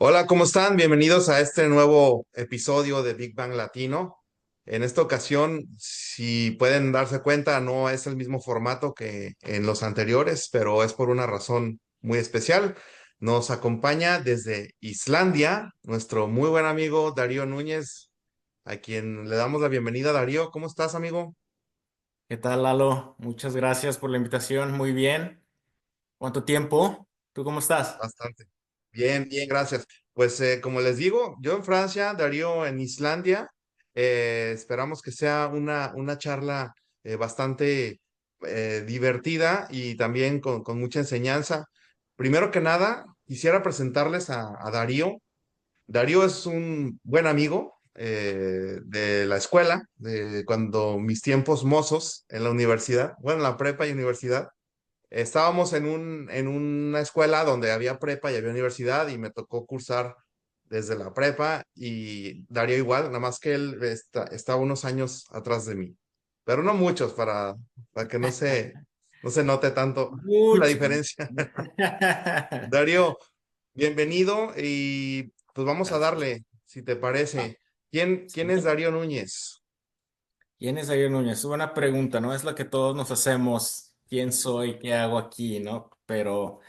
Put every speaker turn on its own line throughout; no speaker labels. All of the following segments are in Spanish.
Hola, ¿cómo están? Bienvenidos a este nuevo episodio de Big Bang Latino. En esta ocasión, si pueden darse cuenta, no es el mismo formato que en los anteriores, pero es por una razón muy especial. Nos acompaña desde Islandia nuestro muy buen amigo Darío Núñez, a quien le damos la bienvenida. Darío, ¿cómo estás, amigo?
¿Qué tal, Lalo? Muchas gracias por la invitación. Muy bien. ¿Cuánto tiempo? ¿Tú cómo estás?
Bastante. Bien, bien, gracias. Pues como les digo, yo en Francia, Darío en Islandia. Esperamos que sea una charla bastante divertida y también con mucha enseñanza. Primero que nada, quisiera presentarles a Darío. Darío es un buen amigo de la escuela, de cuando mis tiempos mozos en la universidad, bueno, en la prepa y universidad. Estábamos en una escuela donde había prepa y había universidad y me tocó cursar desde la prepa y Darío igual, nada más que él está unos años atrás de mí, pero no muchos para que no se note tanto la
Mucho.
diferencia. Darío, bienvenido y pues vamos a
Gracias.
darle, si te parece. ¿Quién es
Sí.
Darío Núñez?
¿Quién es Javier Núñez? Buena pregunta, ¿no? Es la que todos nos hacemos. ¿Quién soy? ¿Qué hago aquí? ¿No? Pero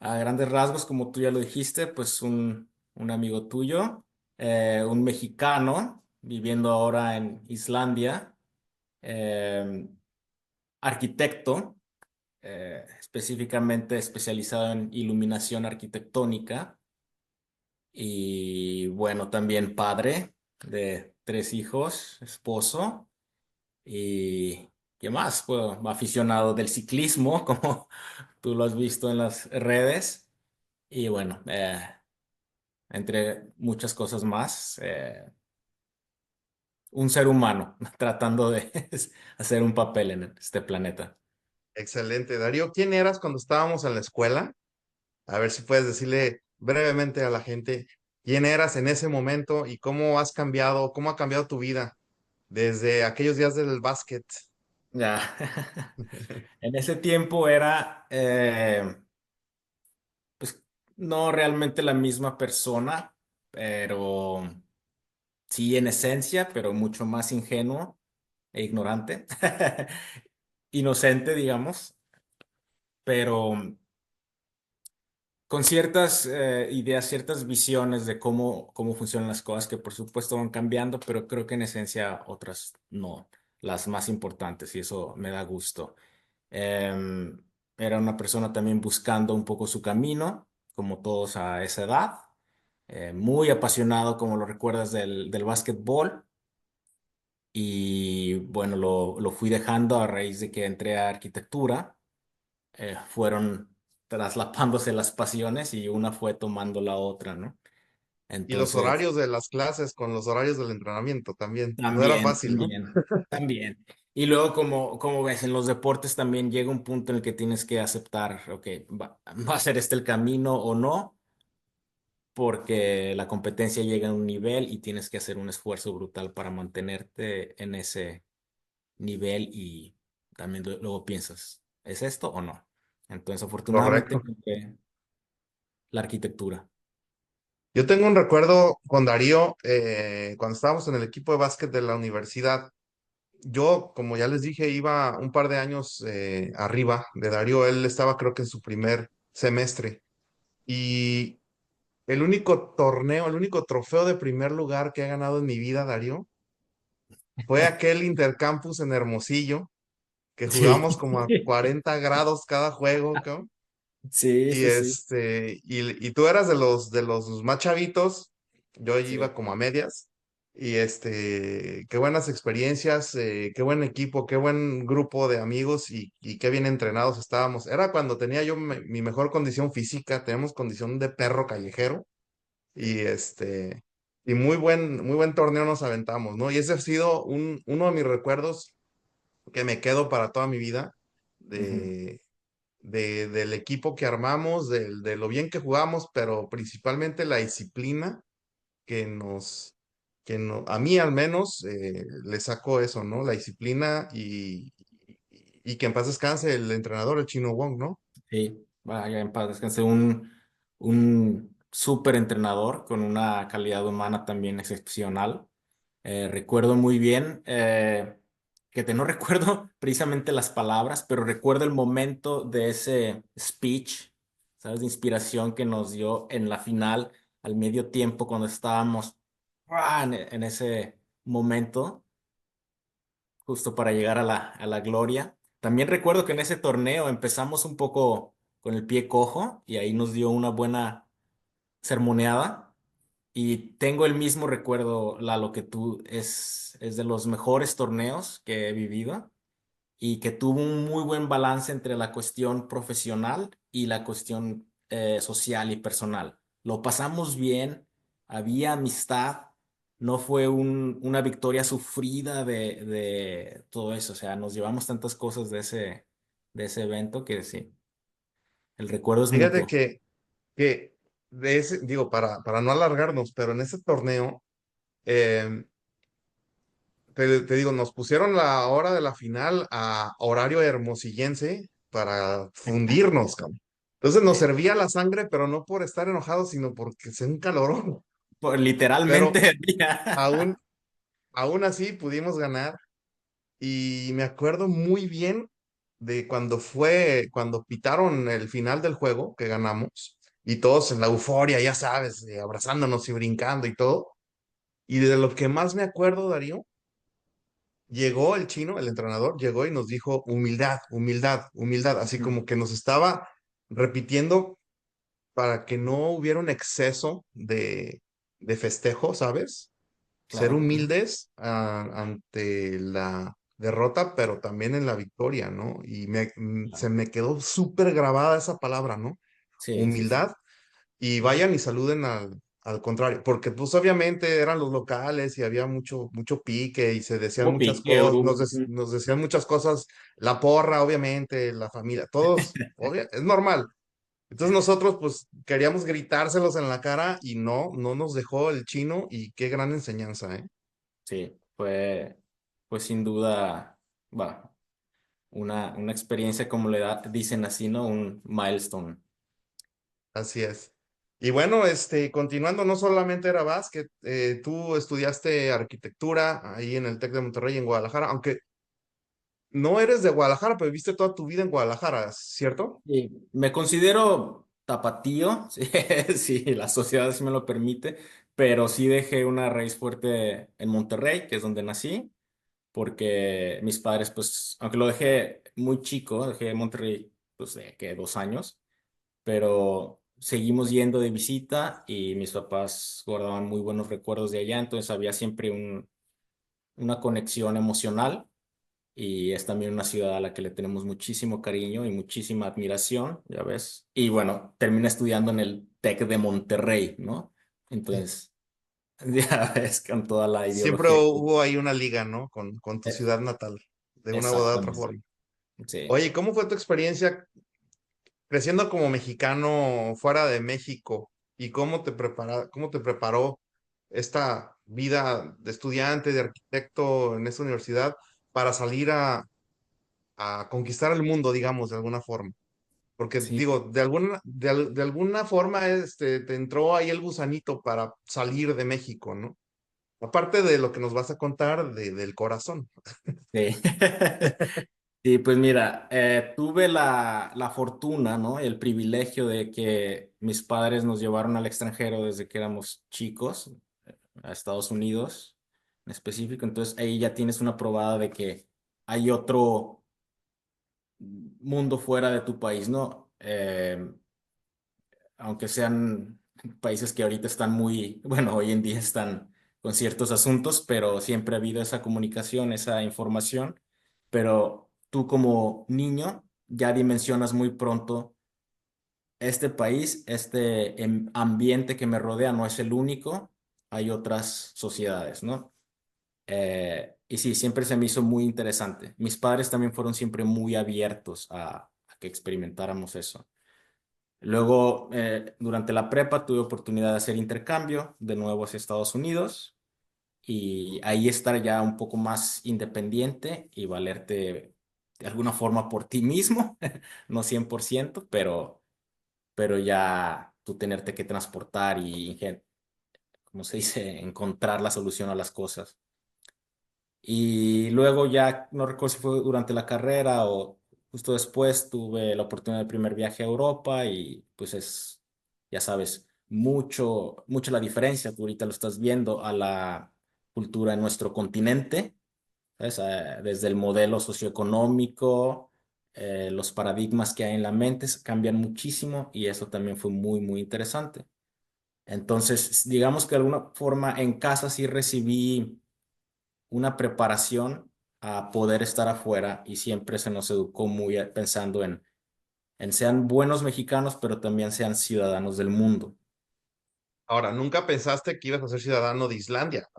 a grandes rasgos, como tú ya lo dijiste, pues un amigo tuyo, un mexicano viviendo ahora en Islandia, eh, arquitecto. Específicamente especializado en iluminación arquitectónica y bueno, también padre de tres hijos, esposo y ¿qué más? Pues aficionado del ciclismo, como tú lo has visto en las redes y bueno, entre muchas cosas más, un ser humano tratando de hacer un papel en este planeta.
Excelente. Darío, ¿quién eras cuando estábamos en la escuela? A ver si puedes decirle brevemente a la gente quién eras en ese momento y cómo has cambiado, cómo ha cambiado tu vida desde aquellos días del básquet.
Ya. En ese tiempo era, pues, no realmente la misma persona, pero sí en esencia, pero mucho más ingenuo e ignorante, inocente, digamos, pero con ciertas ideas, ciertas visiones de cómo funcionan las cosas, que por supuesto van cambiando, pero creo que en esencia otras no, las más importantes, y eso me da gusto. Era una persona también buscando un poco su camino, como todos a esa edad, muy apasionado, como lo recuerdas, del básquetbol. Y bueno, lo fui dejando a raíz de que entré a arquitectura. Fueron traslapándose las pasiones y una fue tomando la otra, ¿no?
Y los
Entonces,
horarios de las clases con los horarios del entrenamiento también. No era
también,
fácil, ¿no?
también, también. Y luego, como ves, en los deportes también llega un punto en el que tienes que aceptar, ok, va a ser este el camino o no, porque la competencia llega a un nivel y tienes que hacer un esfuerzo brutal para mantenerte en ese nivel y también luego piensas, ¿es esto o no? Entonces, afortunadamente,
Correcto.
encontré la arquitectura.
Yo tengo un recuerdo con Darío cuando estábamos en el equipo de básquet de la universidad. Yo, como ya les dije, iba un par de años arriba de Darío. Él estaba creo que en su primer semestre. Y el único torneo, el único trofeo de primer lugar que he ganado en mi vida, Darío, fue aquel intercampus en Hermosillo, que
Sí,
jugamos como a 40 grados cada juego, cabrón.
sí,
Y
sí, sí,
y tú eras de los más chavitos, yo iba
sí.
como a medias. Y qué buenas experiencias, qué buen equipo, qué buen grupo de amigos y qué bien entrenados estábamos. Era cuando tenía yo mi mejor condición física, tenemos condición de perro callejero. Y y muy buen torneo nos aventamos, ¿no? Y ese ha sido uno de mis recuerdos que me quedo para toda mi vida
Ujú.
de, del equipo que armamos, de lo bien que jugamos, pero principalmente la disciplina que nos, que no, a mí al menos le saco eso, ¿no? La disciplina y que en paz descanse el entrenador, el Chino Wong, ¿no?
Sí, vaya en paz descanse, un súper entrenador con una calidad humana también excepcional. Recuerdo muy bien no recuerdo precisamente las palabras, pero recuerdo el momento de ese speech, ¿sabes? De inspiración que nos dio en la final, al medio tiempo, cuando estábamos en ese momento, justo para llegar a la gloria. También recuerdo que en ese torneo empezamos un poco con el pie cojo y ahí nos dio una buena sermoneada. Y tengo el mismo recuerdo, Lalo, que tú es de los mejores torneos que he vivido y que tuvo un muy buen balance entre la cuestión profesional y la cuestión social y personal. Lo pasamos bien, había amistad, no fue una victoria sufrida de todo eso, o sea, nos llevamos tantas cosas de ese evento que sí, el recuerdo es
Fíjate
mutuo.
que de ese, digo, para no alargarnos, pero en ese torneo, eh, te digo, nos pusieron la hora de la final a horario hermosillense para fundirnos, cabrón. Entonces nos
Sí.
servía la sangre, pero no por estar enojados, sino porque se un calorón. Pero
Literalmente,
aún, aún así pudimos ganar. Y me acuerdo muy bien de cuando pitaron el final del juego, que ganamos, y todos en la euforia, ya sabes, abrazándonos y brincando y todo. Y de lo que más me acuerdo, Darío, llegó el chino, el entrenador, llegó y nos dijo humildad, humildad, humildad, así
Ujú.
como que nos estaba repitiendo para que no hubiera un exceso de festejo, ¿sabes? Ser
Claro. Ujú.
humildes ante la derrota, pero también en la victoria, ¿no? Y se
Claro.
me quedó súper grabada esa palabra, ¿no?
Sí, sí, sí.
Humildad y vayan y saluden al contrario, porque pues obviamente eran los locales y había mucho pique y se decían
Hubo
muchas
pique,
cosas,
hubo. Ujú.
nos decían muchas cosas, la porra, obviamente, la familia, todos, es normal. Entonces nosotros pues queríamos gritárselos en la cara y no nos dejó el chino y qué gran enseñanza, ¿eh?
Sí, fue sin duda, va, una experiencia como dicen así, ¿no? Un milestone.
Así es. Y bueno, continuando, no solamente era básquet, tú estudiaste arquitectura ahí en el TEC de Monterrey, en Guadalajara, aunque no eres de Guadalajara, pero viviste toda tu vida en Guadalajara, ¿cierto?
Sí, me considero tapatío, sí, sí, la sociedad sí me lo permite, pero sí dejé una raíz fuerte en Monterrey, que es donde nací, porque mis padres, pues, aunque lo dejé muy chico, dejé Monterrey, pues, de que 2 años, pero seguimos yendo de visita y mis papás guardaban muy buenos recuerdos de allá, entonces había siempre una conexión emocional y es también una ciudad a la que le tenemos muchísimo cariño y muchísima admiración, ya ves. Y bueno, terminé estudiando en el TEC de Monterrey, ¿no?
Sí.
Entonces, ya ves, con toda la
Siempre
ideología.
hubo ahí una liga, ¿no? Con tu
Eh,
ciudad natal, de una u otra
Exactamente,
forma.
sí,
Oye, ¿cómo fue tu experiencia creciendo como mexicano fuera de México? ¿Y cómo te preparó esta vida de estudiante, de arquitecto en esa universidad para salir a conquistar el mundo, digamos, de alguna forma? Porque
sí.
digo, de alguna forma te entró ahí el gusanito para salir de México, ¿no? Aparte de lo que nos vas a contar del corazón.
Sí. Sí, pues mira, tuve la fortuna, ¿no? El privilegio de que mis padres nos llevaron al extranjero desde que éramos chicos, a Estados Unidos en específico. Entonces ahí ya tienes una probada de que hay otro mundo fuera de tu país, ¿no? Aunque sean países que ahorita están muy, bueno, hoy en día están con ciertos asuntos, pero siempre ha habido esa comunicación, esa información, pero tú como niño ya dimensionas muy pronto este país, ambiente que me rodea no es el único. hay otras sociedades, ¿no? Y sí, siempre se me hizo muy interesante. Mis padres también fueron siempre muy abiertos a que experimentáramos eso. Luego, durante la prepa, tuve oportunidad de hacer intercambio de nuevo hacia Estados Unidos y ahí estar ya un poco más independiente y valerte de alguna forma por ti mismo, no 100%, pero ya tú tenerte que transportar y, ¿cómo se dice?, encontrar la solución a las cosas. Y luego ya, no recuerdo si fue durante la carrera o justo después, tuve la oportunidad del primer viaje a Europa y pues es, ya sabes, mucho la diferencia. Tú ahorita lo estás viendo a la cultura en nuestro continente, ¿sabes? Desde el modelo socioeconómico, los paradigmas que hay en la mente cambian muchísimo y eso también fue muy interesante. Entonces, digamos que de alguna forma en casa sí recibí una preparación a poder estar afuera y siempre se nos educó muy pensando en sean buenos mexicanos, pero también sean ciudadanos del mundo.
Ahora, ¿nunca pensaste que ibas a ser ciudadano de Islandia?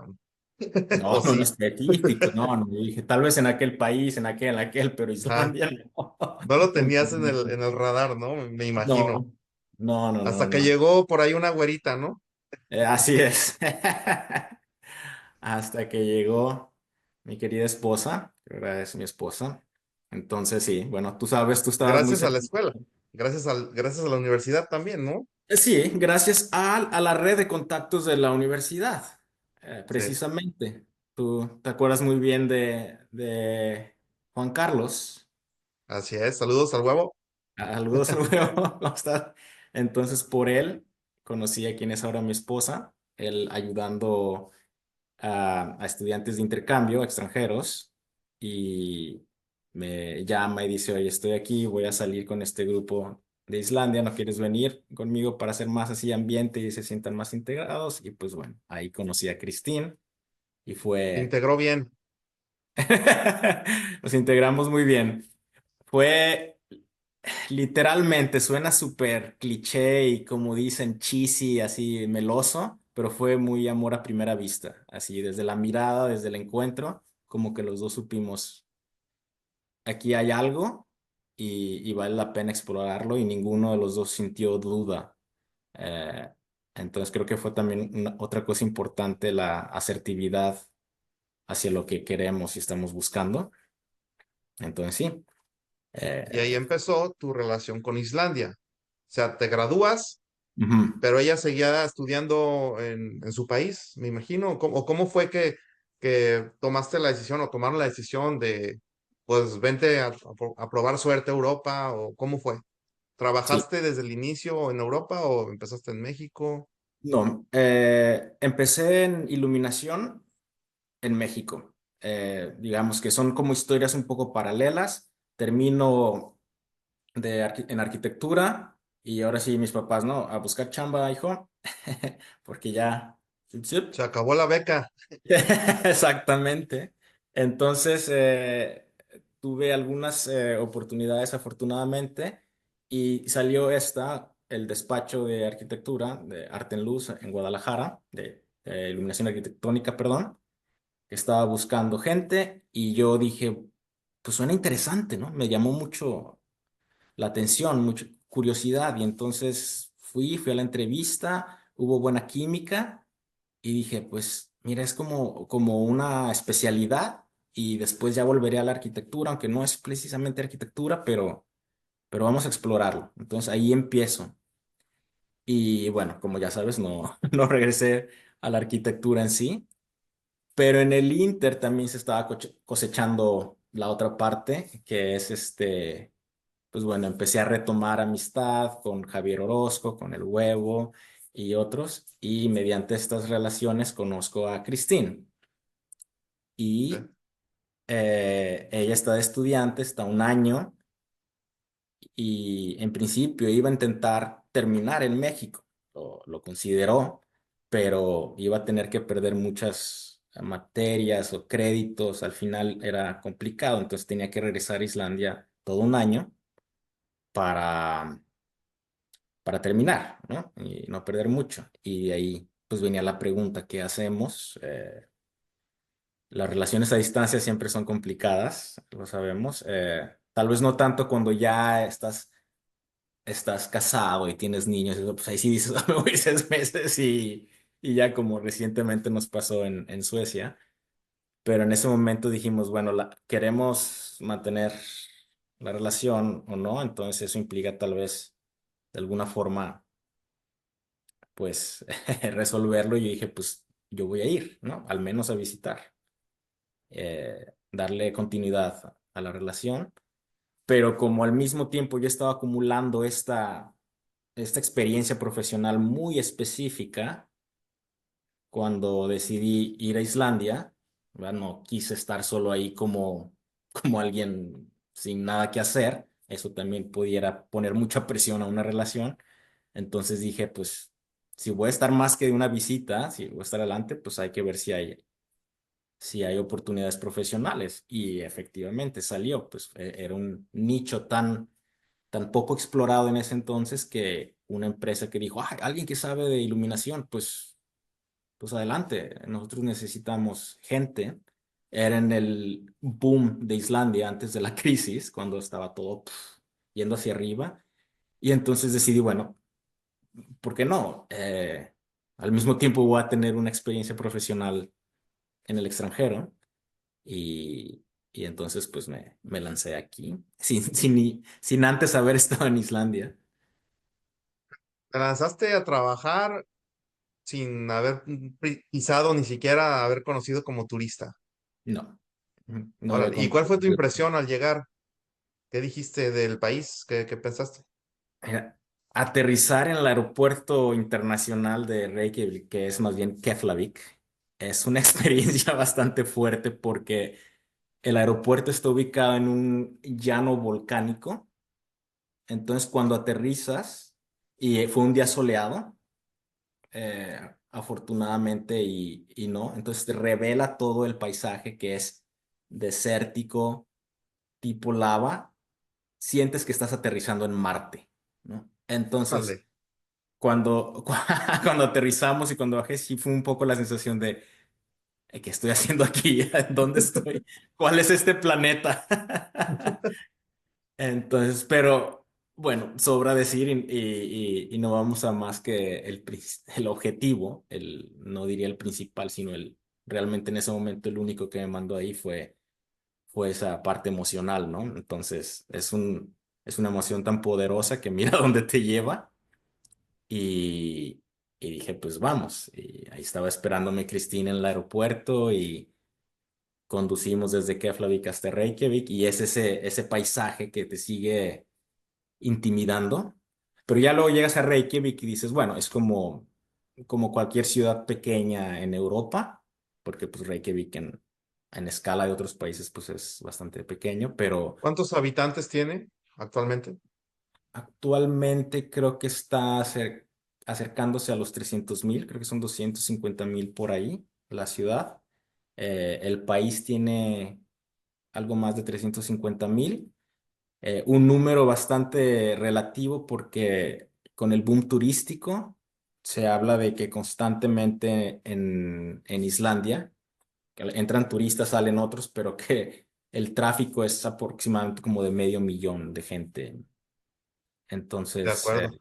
No,
¿O
no en
sí?
específico, no, no, yo dije, tal vez en aquel país, en aquel, pero
Ajá.
Islandia no.
No lo
Nunca.
tenías en el radar, ¿no? Me imagino.
No, no,
Hasta que
no.
llegó por ahí una güerita, ¿no?
Así es. Hasta que llegó mi querida esposa, que ahora es mi esposa. Entonces, sí, bueno, tú sabes, tú estabas muy
Gracias a la
cerca.
escuela, gracias a la universidad también, ¿no?
Sí, gracias a la red de contactos de la universidad,
Sí,
precisamente. Tú te acuerdas muy bien de Juan Carlos.
así es. Saludos al huevo.
Saludos, luego, ¿cómo estás? Entonces, por él conocí a quien es ahora mi esposa, él ayudando a estudiantes de intercambio extranjeros y me llama y dice, oye, estoy aquí, voy a salir con este grupo de Islandia, ¿no quieres venir conmigo para hacer más así ambiente y se sientan más integrados? Y pues bueno, ahí conocí a Christine y
Se
fue,
integró bien.
nos integramos muy bien. Fue literalmente, suena súper cliché y como dicen, cheesy, así meloso, pero fue muy amor a primera vista, así desde la mirada, desde el encuentro, como que los dos supimos, aquí hay algo y vale la pena explorarlo y ninguno de los dos sintió duda. Eh, entonces creo que fue también otra cosa importante, la asertividad hacia lo que queremos y estamos buscando. Entonces sí.
Y ahí
eh,
empezó tu relación con Islandia. O sea, te gradúas,
ujú.
pero ella seguía estudiando en su país, me imagino. ¿O cómo fue que tomaste la decisión o tomaron la decisión de, pues, vente a probar suerte a Europa? ¿O cómo fue?
Sí.
¿Trabajaste desde el inicio en Europa o empezaste en México?
No, empecé en iluminación en México. Digamos que son como historias un poco paralelas. Termino en arquitectura y ahora sí mis papás, ¿no? A buscar chamba, hijo, porque ya...
Se acabó la beca.
Exactamente. Entonces, tuve algunas oportunidades afortunadamente y salió el despacho de arquitectura de Arte en Luz en Guadalajara, de iluminación arquitectónica, perdón, que estaba buscando gente y yo dije, pues suena interesante, ¿no? Me llamó mucho la atención, mucha curiosidad y entonces fui a la entrevista, hubo buena química y dije, pues mira, es como una especialidad y después ya volveré a la arquitectura, aunque no es precisamente arquitectura, pero vamos a explorarlo. Entonces ahí empiezo. Y bueno, como ya sabes, no, no regresé a la arquitectura en sí, pero en el Inter también se estaba cosechando la otra parte, que es pues bueno, empecé a retomar amistad con Javier Orozco, con El Huevo y otros, y mediante estas relaciones conozco a Cristín.
¿Eh?
Y ella está de estudiante, está un año, y en principio iba a intentar terminar en México, lo consideró, pero iba a tener que perder muchas materias o créditos, al final era complicado, entonces tenía que regresar a Islandia todo un año para terminar, ¿no? Y no perder mucho. Y de ahí, pues venía la pregunta, ¿qué hacemos? Las relaciones a distancia siempre son complicadas, lo sabemos. Tal vez no tanto cuando ya estás casado y tienes niños, eso, pues ahí sí dices, "Ah, me voy 6 meses", y ya como recientemente nos pasó en Suecia. Pero en ese momento dijimos, bueno, queremos mantener la relación o no, entonces eso implica tal vez de alguna forma, pues, resolverlo. Y yo dije, pues, yo voy a ir, ¿no? Al menos a visitar, darle continuidad a la relación. Pero como al mismo tiempo yo estaba acumulando esta experiencia profesional muy específica, cuando decidí ir a Islandia, ¿verdad? No quise estar solo ahí como alguien sin nada que hacer. Eso también pudiera poner mucha presión a una relación. Entonces dije, pues, si voy a estar más que de una visita, si voy a estar adelante, pues hay que ver si hay oportunidades profesionales. Y efectivamente salió, pues era un nicho tan poco explorado en ese entonces, que una empresa que dijo, "Ah, alguien que sabe de iluminación, pues adelante, nosotros necesitamos gente". Era en el boom de Islandia antes de la crisis, cuando estaba todo yendo hacia arriba. Y entonces decidí, bueno, ¿por qué no? Al mismo tiempo voy a tener una experiencia profesional en el extranjero, y, y entonces pues me lancé aquí, sin antes haber estado en Islandia.
Te lanzaste a trabajar sin haber pisado ni siquiera haber conocido como turista.
No, no había
Órale, ¿y cuál
conocido.
fue tu impresión al llegar? ¿Qué dijiste del país? ¿Qué pensaste?
Mira, aterrizar en el aeropuerto internacional de Reykjavik, que es más bien Keflavik, es una experiencia bastante fuerte, porque el aeropuerto está ubicado en un llano volcánico. Entonces, cuando aterrizas, y fue un día soleado, afortunadamente, y no, entonces te revela todo el paisaje, que es desértico, tipo lava. Sientes que estás aterrizando en Marte, ¿no? Entonces,
Órale.
cuando aterrizamos y cuando bajé, sí fue un poco la sensación de, ¿qué estoy haciendo aquí? ¿Dónde estoy? ¿Cuál es este planeta? Entonces, pero bueno, sobra decir, y no vamos a más que el objetivo, no diría el principal, sino realmente en ese momento el único que me mandó ahí fue esa parte emocional, ¿no? Entonces, es una emoción tan poderosa que mira dónde te lleva. Y dije, pues vamos. Y ahí estaba esperándome Cristina en el aeropuerto, y conducimos desde Keflavik hasta Reykjavik, y es ese paisaje que te sigue intimidando. Pero ya luego llegas a Reykjavik y dices, bueno, es como cualquier ciudad pequeña en Europa, porque pues Reykjavik en escala de otros países pues es bastante pequeño, pero
¿Cuántos habitantes tiene actualmente?
actualmente creo que está acercándose a los 300,000. Creo que son 250,000 por ahí la ciudad. El país tiene algo más de 350,000. Un número bastante relativo, porque con el boom turístico se habla de que constantemente en Islandia que entran turistas, salen otros, pero que el tráfico es aproximadamente como de medio millón de gente.
De
Entonces,
acuerdo.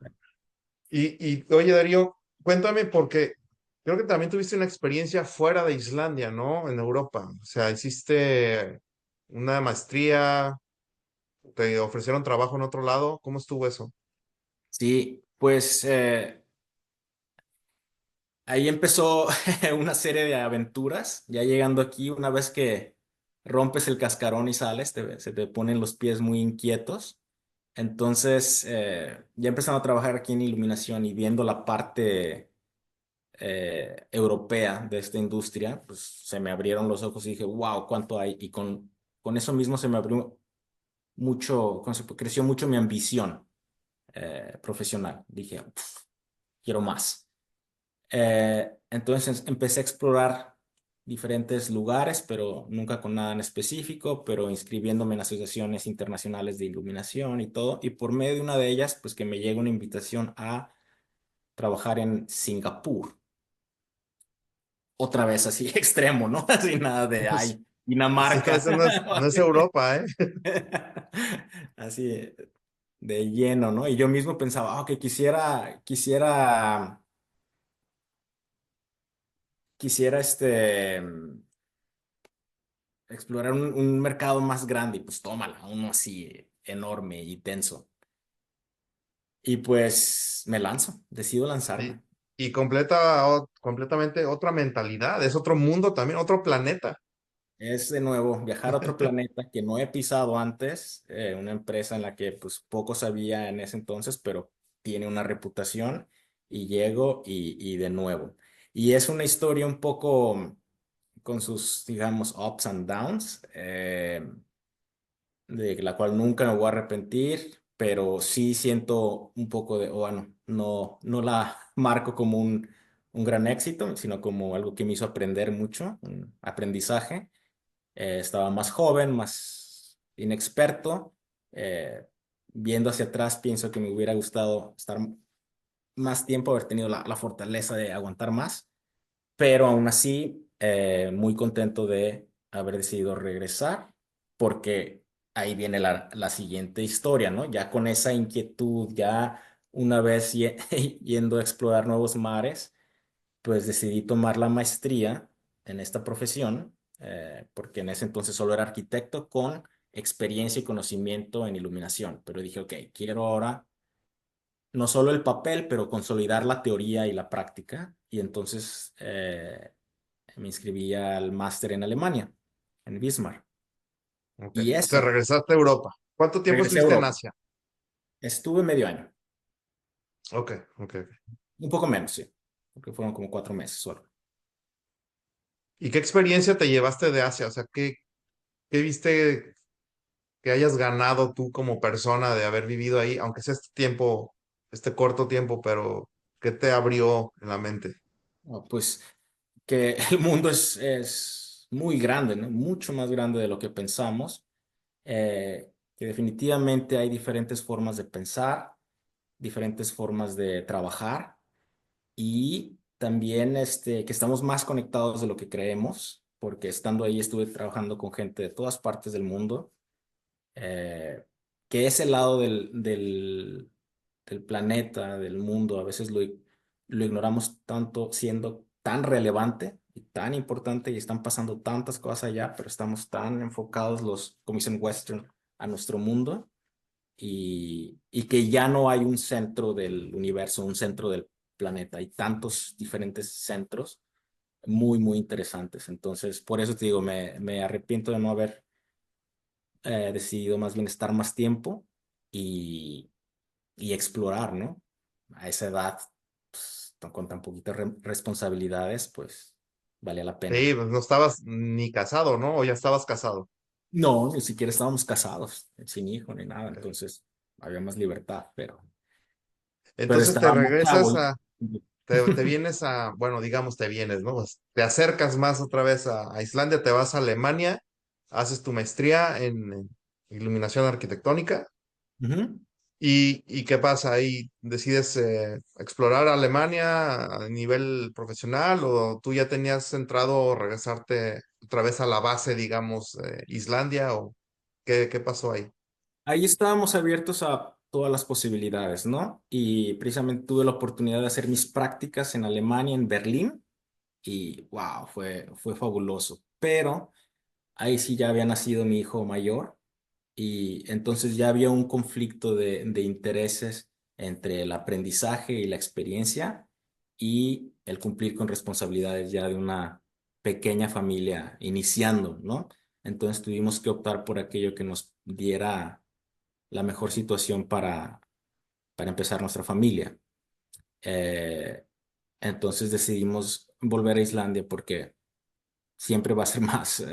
Oye, Darío, cuéntame porque creo que también tuviste una experiencia fuera de Islandia, ¿no? En Europa. O sea, hiciste una maestría, te ofrecieron trabajo en otro lado. ¿Cómo estuvo eso?
sí, pues ahí empezó una serie de aventuras. Ya llegando aquí, una vez que rompes el cascarón y sales, se te ponen los pies muy inquietos. Entonces, ya empezando a trabajar aquí en iluminación y viendo la parte europea de esta industria, pues se me abrieron los ojos y dije, wow, ¿cuánto hay? Y con eso mismo se me abrió mucho, creció mucho mi ambición profesional. Dije, "Uf, quiero más". Entonces empecé a explorar diferentes lugares, pero nunca con nada en específico, pero inscribiéndome en asociaciones internacionales de iluminación y todo. Y por medio de una de ellas, pues que me llega una invitación a trabajar en Singapur. otra vez así extremo, ¿no? Así nada de,
Pues,
ay,
sí,
Dinamarca.
eso no es Europa, ¿eh?
Así de lleno, ¿no? Y yo mismo pensaba, que quisiera explorar un mercado más grande y pues tómala, uno así enorme y tenso. Y pues me lanzo, decido
Y,
lanzarme.
y completamente otra mentalidad, es otro mundo también, otro planeta.
Es de nuevo viajar a otro planeta que no he pisado antes, una empresa en la que pues poco sabía en ese entonces, pero tiene una reputación y llego y de nuevo. Y es una historia un poco con sus, digamos, ups and downs, de la cual nunca me voy a arrepentir, pero sí siento un poco de, bueno, no la marco como un gran éxito, sino como algo que me hizo aprender mucho, un aprendizaje. Estaba más joven, más inexperto. eh, Viendo hacia atrás, pienso que me hubiera gustado estar más tiempo, haber tenido la fortaleza de aguantar más, pero aún así, muy contento de haber decidido regresar, porque ahí viene la siguiente historia, ¿no? Ya con esa inquietud, ya una vez yendo a explorar nuevos mares, pues decidí tomar la maestría en esta profesión, porque en ese entonces solo era arquitecto con experiencia y conocimiento en iluminación, pero dije, ok, quiero ahora no solo el papel, pero consolidar la teoría y la práctica, y entonces me inscribí al máster en Alemania, en Wismar,
Ok.
y
Te
eso,
regresaste a Europa. ¿Cuánto tiempo
regresé a
estuviste en
Europa.
Asia?
Estuve medio año,
Ok, ok, ok.
un poco menos, sí, porque fueron como 4 meses solo.
¿Y qué experiencia te llevaste de Asia? O sea, ¿qué viste que hayas ganado tú como persona de haber vivido ahí, aunque sea este tiempo, este corto tiempo, pero qué te abrió en la mente?
Pues que el mundo es muy grande, ¿no? Mucho más grande de lo que pensamos, que definitivamente hay diferentes formas de pensar, diferentes formas de trabajar y también que estamos más conectados de lo que creemos, porque estando ahí estuve trabajando con gente de todas partes del mundo, eh, que ese lado del planeta, del mundo, a veces lo ignoramos tanto siendo tan relevante y tan importante y están pasando tantas cosas allá, pero estamos tan enfocados como dicen Western, a nuestro mundo y que ya no hay un centro del universo, un centro del planeta. Hay tantos diferentes centros muy, muy interesantes. Entonces, por eso te digo, me arrepiento de no haber decidido más bien estar más tiempo y, y explorar, ¿no? A esa edad, pues, con tan poquitas responsabilidades, pues valía la pena.
Sí, pues no estabas ni casado, ¿no? O ya estabas casado.
No, ni siquiera estábamos casados, sin hijo ni nada,
Ok.
entonces había más libertad, pero
Entonces te
estábamos
regresas
chavos.
te vienes bueno, digamos te vienes, ¿no? Pues, te acercas más otra vez a Islandia, te vas a Alemania, haces tu maestría en iluminación arquitectónica.
Ujú.
¿Y qué pasa ahí? ¿Decides explorar Alemania a nivel profesional o tú ya tenías centrado regresarte otra vez a la base, digamos, Islandia o qué pasó ahí?
Ahí estábamos abiertos a todas las posibilidades, ¿no? Y precisamente tuve la oportunidad de hacer mis prácticas en Alemania, en Berlín, y wow, fue fabuloso. Pero ahí sí ya había nacido mi hijo mayor y entonces ya había un conflicto de intereses entre el aprendizaje y la experiencia y el cumplir con responsabilidades ya de una pequeña familia iniciando, ¿no? Entonces tuvimos que optar por aquello que nos diera la mejor situación para empezar nuestra familia. Eh, entonces decidimos volver a Islandia porque siempre va a ser más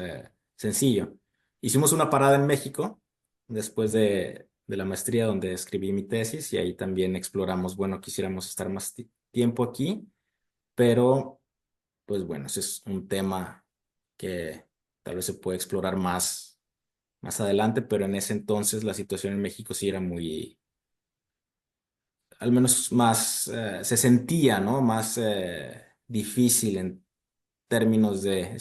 sencillo. Hicimos una parada en México después de la maestría donde escribí mi tesis y ahí también exploramos, bueno, quisiéramos estar más tiempo aquí, pero pues bueno, ese es un tema que tal vez se puede explorar más adelante, pero en ese entonces la situación en México sí era muy, al menos más, se sentía, ¿no? Más difícil términos de,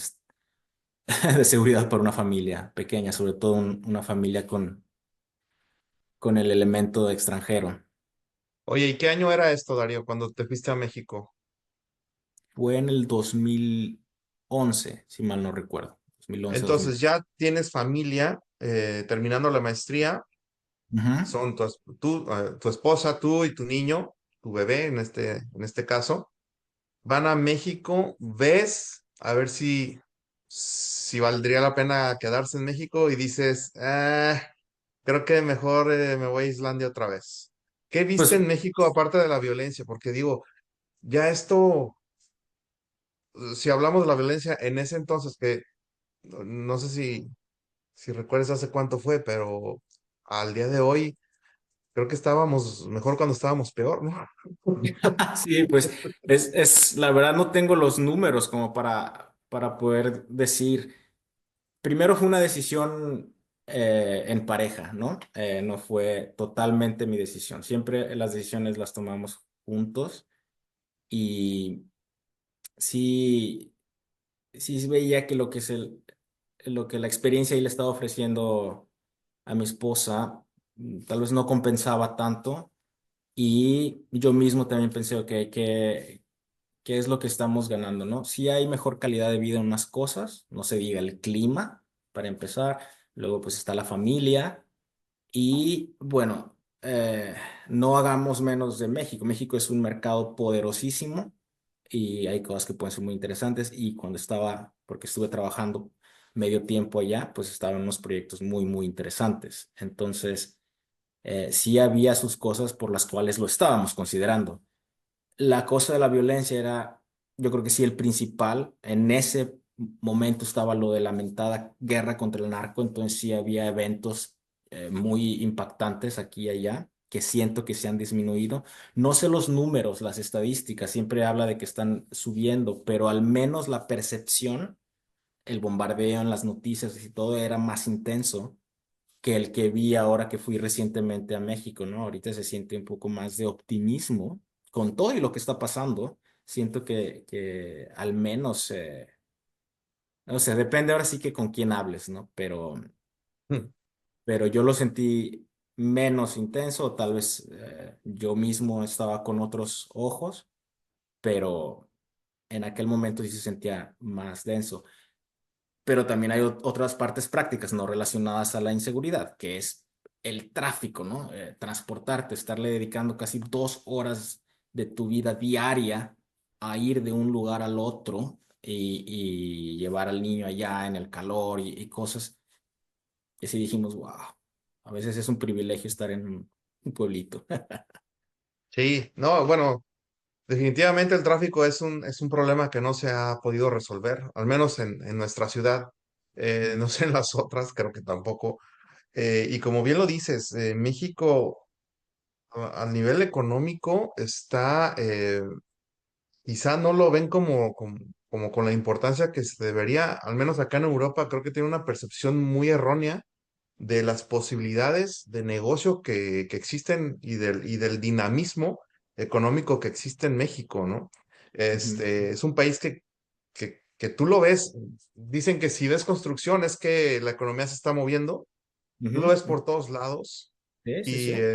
de seguridad para una familia pequeña, sobre todo una familia con el elemento extranjero.
Oye, ¿y qué año era esto, Darío, cuando te fuiste a México?
Fue en el 2011 si mal no recuerdo. 2011, 2000.
Entonces ya tienes familia, terminando la maestría,
Ujú.
son tu esposa, tú y tu niño, tu bebé en este caso, van a México, ves a ver si valdría la pena quedarse en México y dices, creo que mejor me voy a Islandia otra vez. ¿Qué viste
Pues
en México aparte de la violencia? Porque digo, ya esto, si hablamos de la violencia en ese entonces, que no sé si recuerdas hace cuánto fue, pero al día de hoy creo que estábamos mejor cuando estábamos peor, ¿no?
sí, pues la verdad no tengo los números como para poder decir. Primero fue una decisión en pareja, ¿no? No fue totalmente mi decisión. Siempre las decisiones las tomamos juntos y sí, sí veía que lo que la experiencia y le estaba ofreciendo a mi esposa tal vez no compensaba tanto y yo mismo también pensé, ok, ¿qué es lo que estamos ganando, no? Sí hay mejor calidad de vida en unas cosas, no se diga el clima, para empezar, luego pues está la familia y bueno, no hagamos menos de México. México es un mercado poderosísimo y hay cosas que pueden ser muy interesantes y porque estuve trabajando medio tiempo allá, pues estaban unos proyectos muy, muy interesantes. Entonces, sí había sus cosas por las cuales lo estábamos considerando. La cosa de la violencia era, yo creo que sí, el principal. En ese momento estaba lo de la mentada guerra contra el narco, entonces sí había eventos muy impactantes aquí y allá, que siento que se han disminuido. No sé los números, las estadísticas, siempre habla de que están subiendo, pero al menos la percepción, el bombardeo en las noticias y todo era más intenso que el que vi ahora que fui recientemente a México, ¿no? Ahorita se siente un poco más de optimismo con todo y lo que está pasando. Siento que al menos, no sé, depende ahora sí que con quién hables, ¿no? Pero yo lo sentí menos intenso, o tal vez yo mismo estaba con otros ojos, pero en aquel momento sí se sentía más denso. Pero también hay otras partes prácticas no relacionadas a la inseguridad, que es el tráfico, ¿no? Transportarte, estarle dedicando casi 2 horas de tu vida diaria a ir de un lugar al otro y llevar al niño allá en el calor y cosas. Y así dijimos, wow, a veces es un privilegio estar en un pueblito.
Sí, no, bueno, definitivamente el tráfico es un problema que no se ha podido resolver, al menos en nuestra ciudad. No sé en las otras, creo que tampoco. Y como bien lo dices, México a nivel económico está, quizá no lo ven como con la importancia que se debería, al menos acá en Europa, creo que tiene una percepción muy errónea de las posibilidades de negocio que existen y del dinamismo económico que existe en México, ¿no?
Ujú,
Es un país que tú lo ves, dicen que si ves construcción es que la economía se está moviendo, tú lo
ujú,
ves
ujú.
por todos lados
Sí, sí,
y,
sí.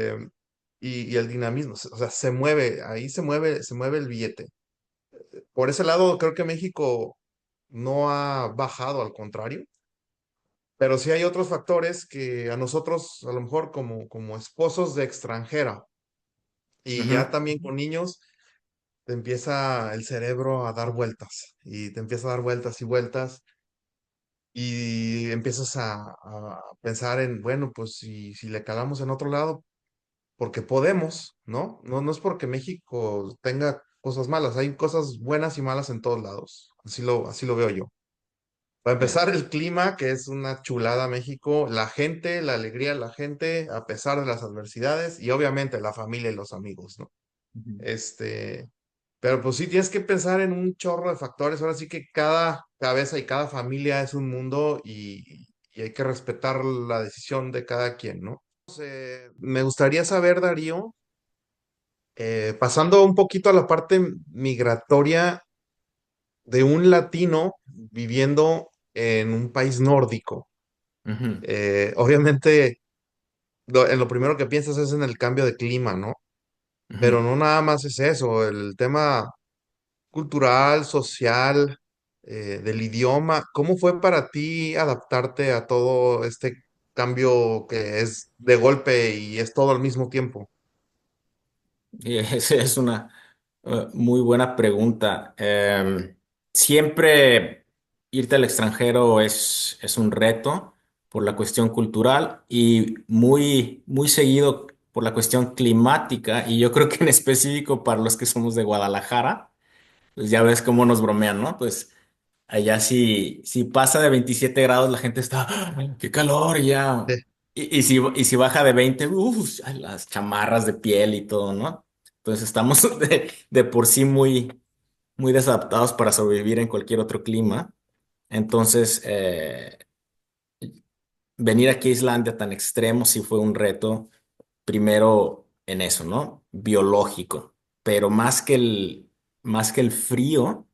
y el dinamismo, o sea, se mueve, ahí se mueve el billete. Por ese lado, creo que México no ha bajado, al contrario, pero sí hay otros factores que a nosotros, a lo mejor como esposos de extranjera y ya
Ujú,
también con niños, te empieza el cerebro a dar vueltas y te empieza a dar vueltas y vueltas y empiezas a pensar en, bueno, pues si le calamos en otro lado, porque podemos, ¿no? No, no es porque México tenga cosas malas, hay cosas buenas y malas en todos lados, así lo veo yo. Para
claro.
empezar, el clima, que es una chulada México, la gente, la alegría de la gente, a pesar de las adversidades, y obviamente la familia y los amigos, ¿no?
Ujú.
Este, pero pues sí tienes que pensar en un chorro de factores. Ahora sí que cada cabeza y cada familia es un mundo y hay que respetar la decisión de cada quien, ¿no? Me gustaría saber, Darío, pasando un poquito a la parte migratoria, de un latino viviendo en un país nórdico.
Ujú,
Obviamente, en lo primero que piensas es en el cambio de clima, ¿no?
ujú.
Pero no nada más es eso, el tema cultural, social, del idioma. ¿Cómo fue para ti adaptarte a todo este cambio que es de golpe y es todo al mismo tiempo?
Y esa es una muy buena pregunta. Siempre irte al extranjero es un reto por la cuestión cultural y muy seguido por la cuestión climática. Y yo creo que en específico para los que somos de Guadalajara, pues ya ves cómo nos bromean, ¿no? Pues allá si pasa de 27 grados la gente está, "¡Ah, qué calor! Y ya. Y si baja de 20, uff, las chamarras de piel y todo, ¿no? Entonces estamos de por sí muy desadaptados para sobrevivir en cualquier otro clima. Entonces, venir aquí a Islandia tan extremo sí fue un reto, primero en eso, ¿no? Biológico. Pero más que el frío.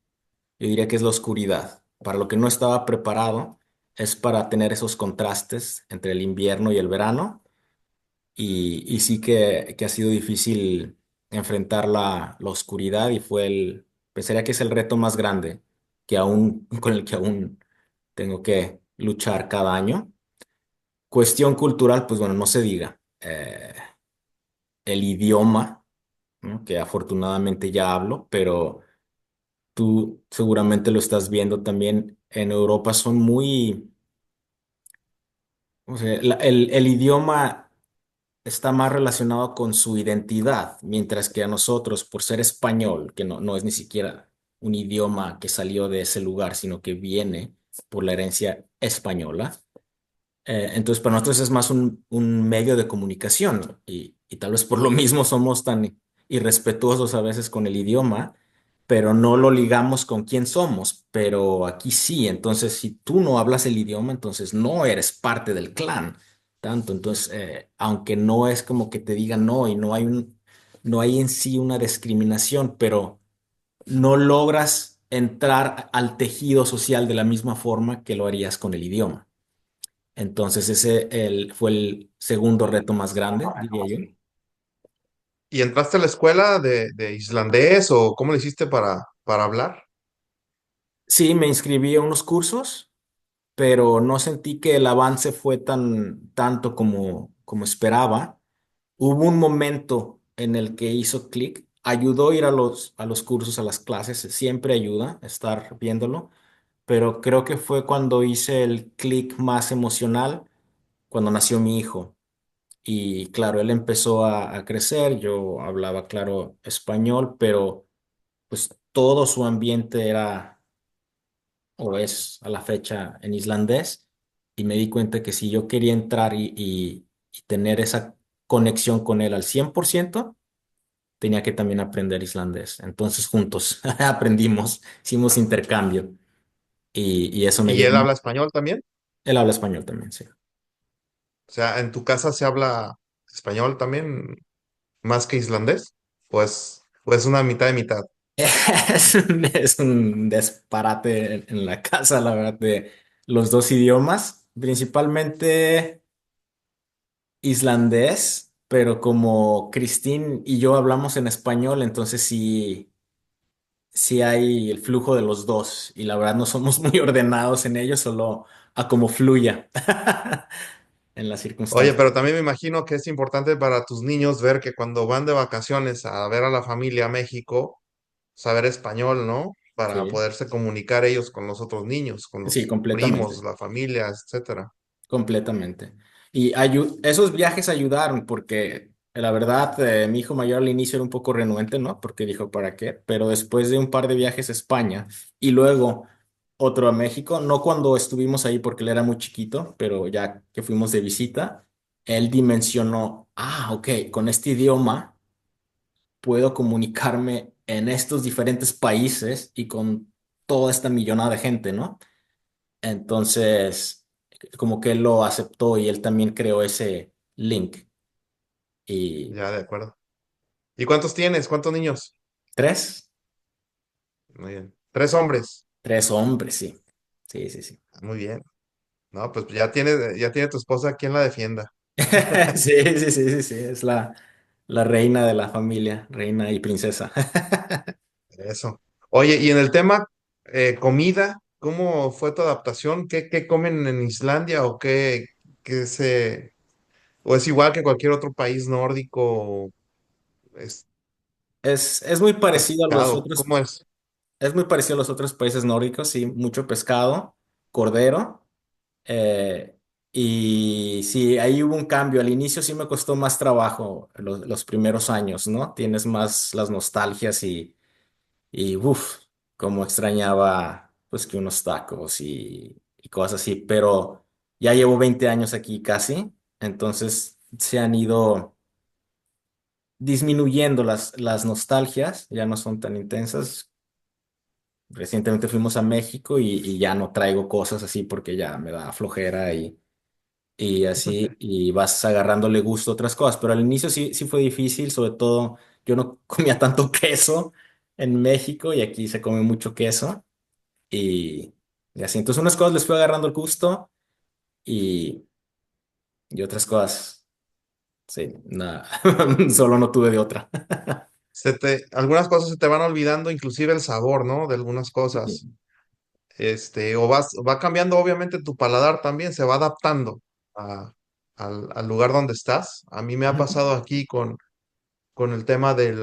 Yo diría que es la oscuridad. Para lo que no estaba preparado es para tener esos contrastes entre el invierno y el verano. Y sí que ha sido difícil enfrentar la oscuridad y pensaría que es el reto más grande con el que aún tengo que luchar cada año. Cuestión cultural, pues bueno, no se diga. El idioma, ¿no? Que afortunadamente ya hablo, pero tú seguramente lo estás viendo también en Europa, son o sea, el idioma está más relacionado con su identidad, mientras que a nosotros, por ser español, que no es ni siquiera un idioma que salió de ese lugar, sino que viene por la herencia española. Entonces, para nosotros es más un medio de comunicación y tal vez por lo mismo somos tan irrespetuosos a veces con el idioma, pero no lo ligamos con quién somos. Pero aquí sí, entonces si tú no hablas el idioma, entonces no eres parte del clan. Tanto, entonces, aunque no es como que te digan no y no hay en sí una discriminación, pero no logras entrar al tejido social de la misma forma que lo harías con el idioma. Entonces fue el segundo reto más grande, diría yo.
¿Y entraste a la escuela de islandés o cómo le hiciste para hablar?
Sí, me inscribí a unos cursos, pero no sentí que el avance fue tanto como esperaba. Hubo un momento en el que hizo clic, ayudó ir a los cursos, a las clases, siempre ayuda estar viéndolo, pero creo que fue cuando hice el clic más emocional, cuando nació mi hijo. Y claro, él empezó a crecer, yo hablaba, claro, español, pero pues todo su ambiente era o es a la fecha en islandés. Y me di cuenta que si yo quería entrar y tener esa conexión con él al 100% tenía que también aprender islandés. Entonces juntos aprendimos, hicimos intercambio y eso me
¿Y
ayudó
él
mucho.
habla español también?
Él habla español también, sí.
O sea, ¿en tu casa se habla español también más que islandés? Pues una mitad de mitad.
Es un disparate en la casa, la verdad, de los dos idiomas, principalmente islandés, pero como Christine y yo hablamos en español, entonces sí hay el flujo de los dos y la verdad no somos muy ordenados en ello, solo a como fluya en las
Oye,
circunstancias.
pero también me imagino que es importante para tus niños ver que cuando van de vacaciones a ver a la familia a México, saber español, ¿no? Para
Sí,
poderse comunicar ellos con los otros niños, con
sí,
los primos,
completamente.
la familia, etcétera.
Completamente. Y esos viajes ayudaron porque la verdad mi hijo mayor al inicio era un poco renuente, ¿no? Porque dijo, ¿para qué? Pero después de un par de viajes a España y luego otro a México, no cuando estuvimos ahí porque él era muy chiquito, pero ya que fuimos de visita, él dimensionó, ok, con este idioma puedo comunicarme en estos diferentes países y con toda esta millonada de gente, ¿no? Entonces, como que él lo aceptó y él también creó ese link. Y
Ya, de acuerdo. ¿Y cuántos tienes? ¿Cuántos niños?
tres,
Muy bien. Tres hombres.
Tres hombres, sí. Sí, sí, sí.
Muy bien. No, pues ya tiene tu esposa quien la defienda.
Sí, sí, sí, sí, sí. Es la reina de la familia, reina y princesa.
Eso. Oye, y en el tema comida, ¿cómo fue tu adaptación? ¿Qué comen en Islandia o qué se, o es igual que cualquier otro país nórdico? Es
Es muy parecido a los
pescado,
otros,
¿cómo es?
es muy parecido a los otros países nórdicos, sí, mucho pescado, cordero. eh, y sí, ahí hubo un cambio. Al inicio sí me costó más trabajo los primeros años, ¿no? Tienes más las nostalgias y uff, como extrañaba pues que unos tacos y cosas así, pero ya llevo 20 años aquí casi, entonces se han ido disminuyendo las nostalgias, ya no son tan intensas. Recientemente fuimos a México y ya no traigo cosas así porque ya me da flojera y así, y vas agarrándole gusto a otras cosas, pero al inicio sí, sí fue difícil, sobre todo yo no comía tanto queso en México y aquí se come mucho queso y, y así. Entonces unas cosas les fui agarrando el gusto y, y otras cosas, sí, nada, solo no tuve de otra.
Algunas cosas se te van olvidando, inclusive el sabor, ¿no? De algunas cosas. Va cambiando obviamente tu paladar también, se va adaptando a- al lugar donde estás. A mí me ha pasado aquí con el tema del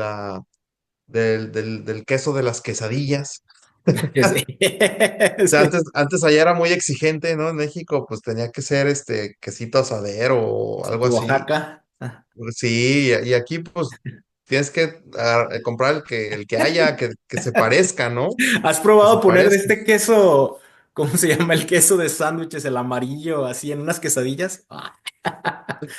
queso de las quesadillas.
Sí.
O sea,
Sí.
antes allá era muy exigente, ¿no? En México, pues tenía que ser quesito asadero o algo
Tipo
así.
Oaxaca.
Pues sí, y aquí, pues, tienes que comprar el que haya, que se parezca, ¿no?
¿Has
Que se
probado poner de
parezca.
este queso, cómo se llama el queso de sándwiches, el amarillo, así en unas quesadillas? ¡Ah!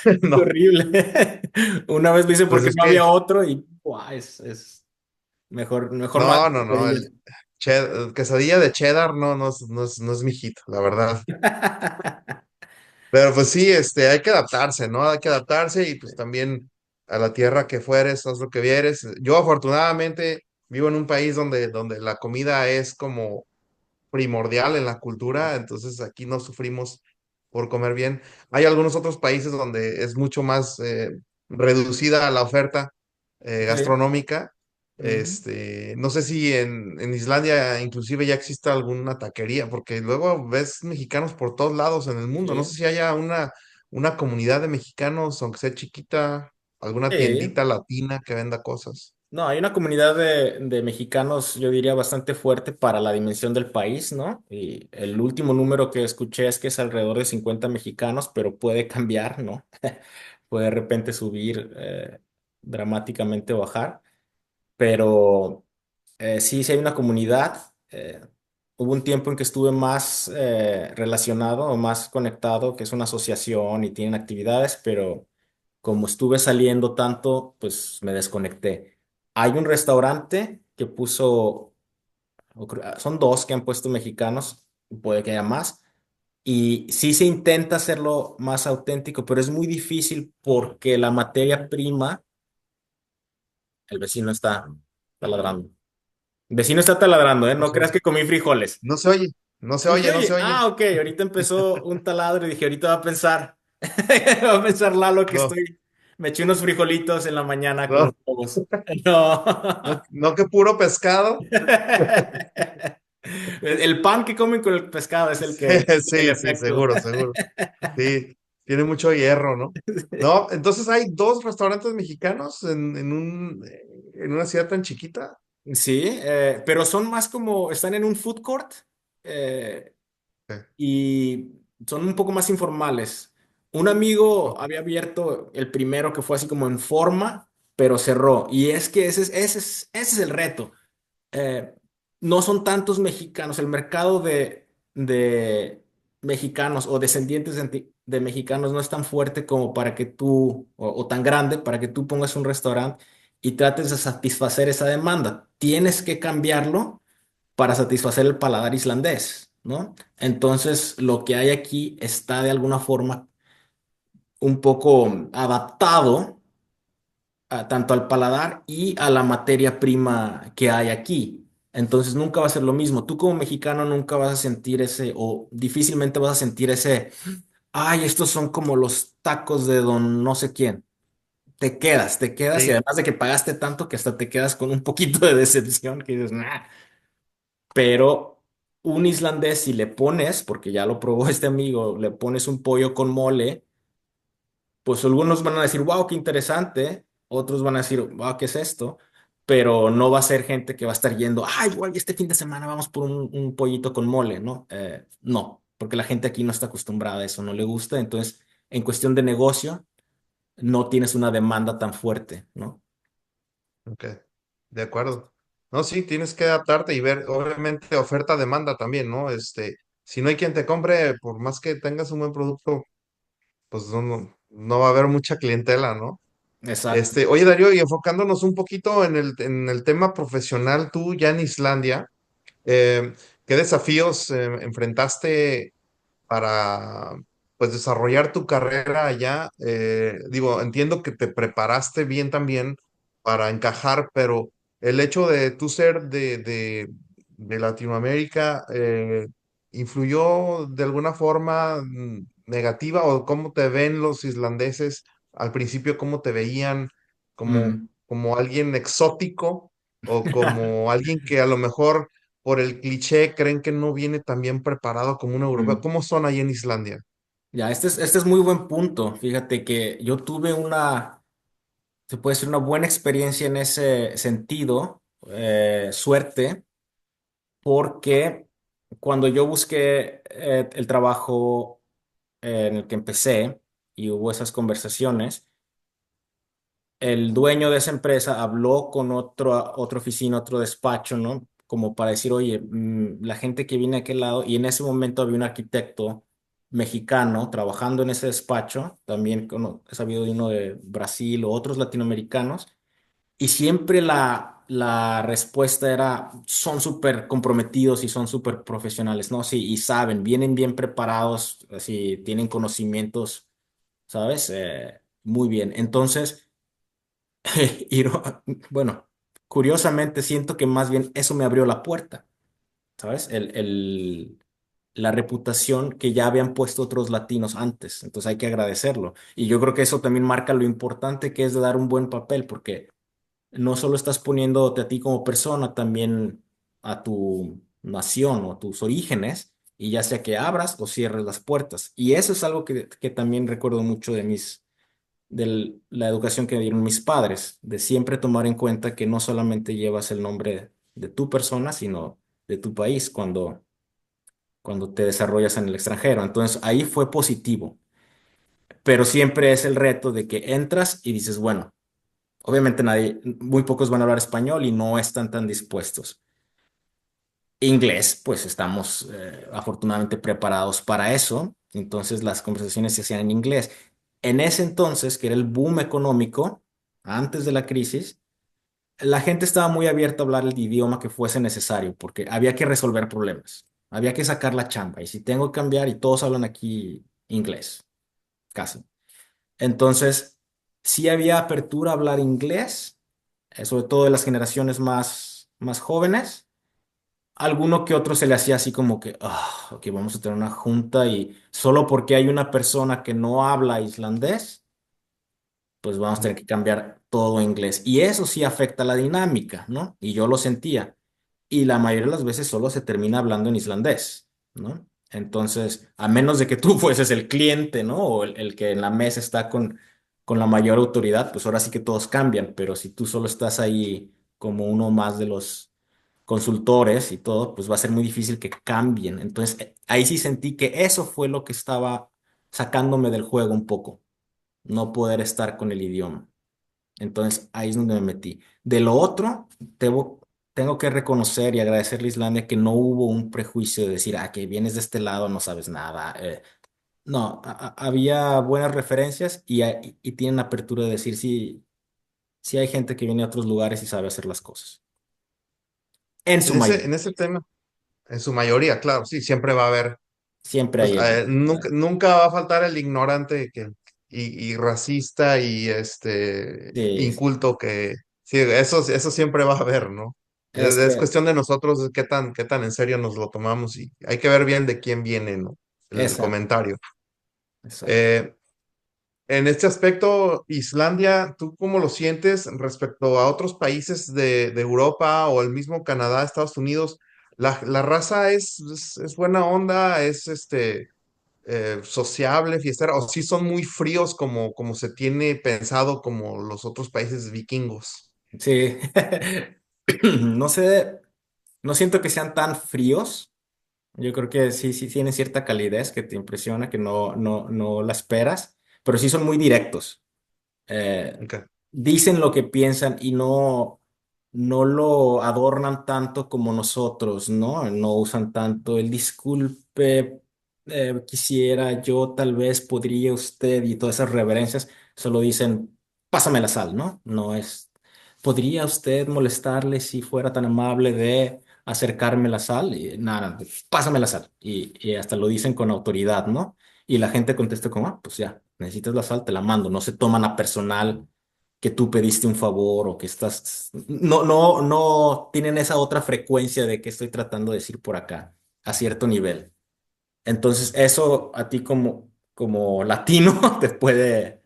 Qué
No,
horrible. Una vez lo hice
pues
porque
es
no
que,
había otro y ¡buah! Es mejor, mejor más
no, no, no,
quesadillas.
quesadilla de cheddar no es mi hit, la verdad. Pero pues sí, hay que adaptarse, ¿no? Hay que adaptarse y pues también a la tierra que fueres, haz lo que vieres. Yo afortunadamente vivo en un país donde la comida es como primordial en la cultura, entonces aquí no sufrimos por comer bien. Hay algunos otros países donde es mucho más reducida la oferta
Sí.
gastronómica.
Ujú.
No sé si en Islandia inclusive ya existe alguna taquería, porque luego ves mexicanos por todos lados en el mundo. No sé
Sí.
si haya una comunidad de mexicanos, aunque sea chiquita, alguna
Sí.
tiendita latina que venda cosas.
No, hay una comunidad de mexicanos, yo diría, bastante fuerte para la dimensión del país, ¿no? Y el último número que escuché es que es alrededor de 50 mexicanos, pero puede cambiar, ¿no? Puede de repente subir dramáticamente o bajar, pero sí, sí hay una comunidad. Hubo un tiempo en que estuve más relacionado o más conectado, que es una asociación y tienen actividades, pero como estuve saliendo tanto, pues me desconecté. Hay un restaurante que puso, son dos que han puesto mexicanos, puede que haya más, y sí se intenta hacerlo más auténtico, pero es muy difícil porque la materia prima, el vecino está taladrando. El vecino está taladrando, ¿eh?
No
No
se
creas
oye.
que comí frijoles.
No se oye, no se
¿No se
oye, no se
oye?
oye.
Ah, ok, ahorita empezó un taladro y dije, ahorita va a pensar, va a pensar Lalo que
No,
me eché unos frijolitos en la mañana con
no,
los huevos. No.
no, no que puro pescado.
El pan que comen con el pescado es el
Sí, sí,
efecto.
seguro, seguro. Sí, tiene mucho hierro, ¿no? No, entonces hay dos restaurantes mexicanos en una ciudad tan chiquita.
Sí, pero son más como, están en un food court eh,
Ok,
y son un poco más informales. Un amigo
ok,
había abierto el primero que fue así como en forma, pero cerró. Y es que ese es el reto. eh, no son tantos mexicanos. El mercado de mexicanos o descendientes de mexicanos no es tan fuerte como para que tú, o tan grande, para que tú pongas un restaurante y trates de satisfacer esa demanda. Tienes que cambiarlo para satisfacer el paladar islandés, ¿no? Entonces, lo que hay aquí está de alguna forma un poco adaptado tanto al paladar y a la materia prima que hay aquí. Entonces nunca va a ser lo mismo. Tú como mexicano nunca vas a sentir ese, o difícilmente vas a sentir ese, ay, estos son como los tacos de don no sé quién. Te quedas y
Sí,
además de que pagaste tanto que hasta te quedas con un poquito de decepción que dices, nah. Pero un islandés, si le pones, porque ya lo probó este amigo, le pones un pollo con mole, pues algunos van a decir, wow, qué interesante, otros van a decir, wow, ¿qué es esto? Pero no va a ser gente que va a estar yendo, ay, güey, este fin de semana vamos por un pollito con mole, ¿no? No, porque la gente aquí no está acostumbrada a eso, no le gusta, entonces, en cuestión de negocio, no tienes una demanda tan fuerte, ¿no?
ok, de acuerdo. No, sí, tienes que adaptarte y ver, obviamente, oferta-demanda también, ¿no? Si no hay quien te compre, por más que tengas un buen producto, pues no va a haber mucha clientela, ¿no?
Exacto.
Oye, Darío, y enfocándonos un poquito en el tema profesional, tú ya en Islandia, ¿qué desafíos enfrentaste para pues desarrollar tu carrera allá? Digo, entiendo que te preparaste bien también para encajar, pero el hecho de tú ser de Latinoamérica, ¿influyó de alguna forma negativa o cómo te ven los islandeses al principio, cómo te veían
Mm.
como alguien exótico o como alguien que a lo mejor por el cliché creen que no viene tan bien preparado como un europeo?
Mm.
¿Cómo son ahí en Islandia?
Ya, este es muy buen punto. Fíjate que yo tuve se puede decir, una buena experiencia en ese sentido, suerte, porque cuando yo busqué el trabajo en el que empecé y hubo esas conversaciones, el dueño de esa empresa habló con otra oficina, otro despacho, ¿no? Como para decir, oye, la gente que viene a aquel lado, y en ese momento había un arquitecto mexicano trabajando en ese despacho, también he sabido de uno de Brasil o otros latinoamericanos, y siempre la respuesta era, son súper comprometidos y son súper profesionales, ¿no? Sí, y saben, vienen bien preparados, así, tienen conocimientos, ¿sabes? Muy bien. Entonces... Bueno, curiosamente siento que más bien eso me abrió la puerta, ¿sabes? La reputación que ya habían puesto otros latinos antes, entonces hay que agradecerlo. Y yo creo que eso también marca lo importante que es de dar un buen papel, porque no solo estás poniéndote a ti como persona, también a tu nación o a tus orígenes, y ya sea que abras o cierres las puertas. Y eso es algo que también recuerdo mucho de la educación que me dieron mis padres, de siempre tomar en cuenta que no solamente llevas el nombre de tu persona, sino de tu país cuando te desarrollas en el extranjero. Entonces ahí fue positivo, pero siempre es el reto de que entras y dices, bueno, obviamente muy pocos van a hablar español y no están tan dispuestos. Inglés, pues estamos afortunadamente preparados para eso, entonces las conversaciones se hacían en inglés. En ese entonces, que era el boom económico, antes de la crisis, la gente estaba muy abierta a hablar el idioma que fuese necesario, porque había que resolver problemas, había que sacar la chamba, y si tengo que cambiar, y todos hablan aquí inglés, casi. Entonces, sí había apertura a hablar inglés, sobre todo de las generaciones más jóvenes. Alguno que otro se le hacía así como que, ok, vamos a tener una junta y solo porque hay una persona que no habla islandés, pues vamos a tener que cambiar todo a inglés. Y eso sí afecta la dinámica, ¿no? Y yo lo sentía. Y la mayoría de las veces solo se termina hablando en islandés, ¿no? Entonces, a menos de que tú fueses el cliente, ¿no? O el que en la mesa está con la mayor autoridad, pues ahora sí que todos cambian. Pero si tú solo estás ahí como uno más de los consultores y todo, pues va a ser muy difícil que cambien. Entonces, ahí sí sentí que eso fue lo que estaba sacándome del juego un poco, no poder estar con el idioma. Entonces, ahí es donde me metí. De lo otro, tengo que reconocer y agradecerle a Islandia que no hubo un prejuicio de decir, que vienes de este lado, no sabes nada. No, había buenas referencias y tienen apertura de decir, sí, sí hay gente que viene a otros lugares y sabe hacer las cosas. En su mayoría,
En ese tema, en su mayoría, claro, sí, siempre va a haber,
siempre
pues
hay el...
nunca va a faltar el ignorante y racista y
Sí,
inculto que, sí, eso siempre va a haber, ¿no? Es
Este,
cuestión de nosotros qué tan en serio nos lo tomamos y hay que ver bien de quién viene, ¿no? El
exacto,
comentario.
exacto.
Eh, en este aspecto, Islandia, ¿tú cómo lo sientes respecto a otros países de Europa o el mismo Canadá, Estados Unidos? La raza es buena onda, es sociable, fiestera, o sí son muy fríos como, como se tiene pensado como los otros países vikingos.
Sí, no sé, no siento que sean tan fríos. Yo creo que sí, sí tienen cierta calidez que te impresiona, que no la esperas, pero sí son muy directos. eh,
Ok.
Dicen lo que piensan y no lo adornan tanto como nosotros, ¿no? No usan tanto el disculpe, quisiera, yo tal vez podría usted y todas esas reverencias, solo dicen, pásame la sal, ¿no? No es, ¿podría usted molestarle si fuera tan amable de acercarme la sal? Y nada, pásame la sal. Y hasta lo dicen con autoridad, ¿no? Y la gente contesta como, ah, pues ya, necesitas la sal, te la mando. No se toman a personal que tú pediste un favor o que estás... No tienen esa otra frecuencia de que estoy tratando de decir por acá, a cierto nivel. Entonces, eso a ti como latino te puede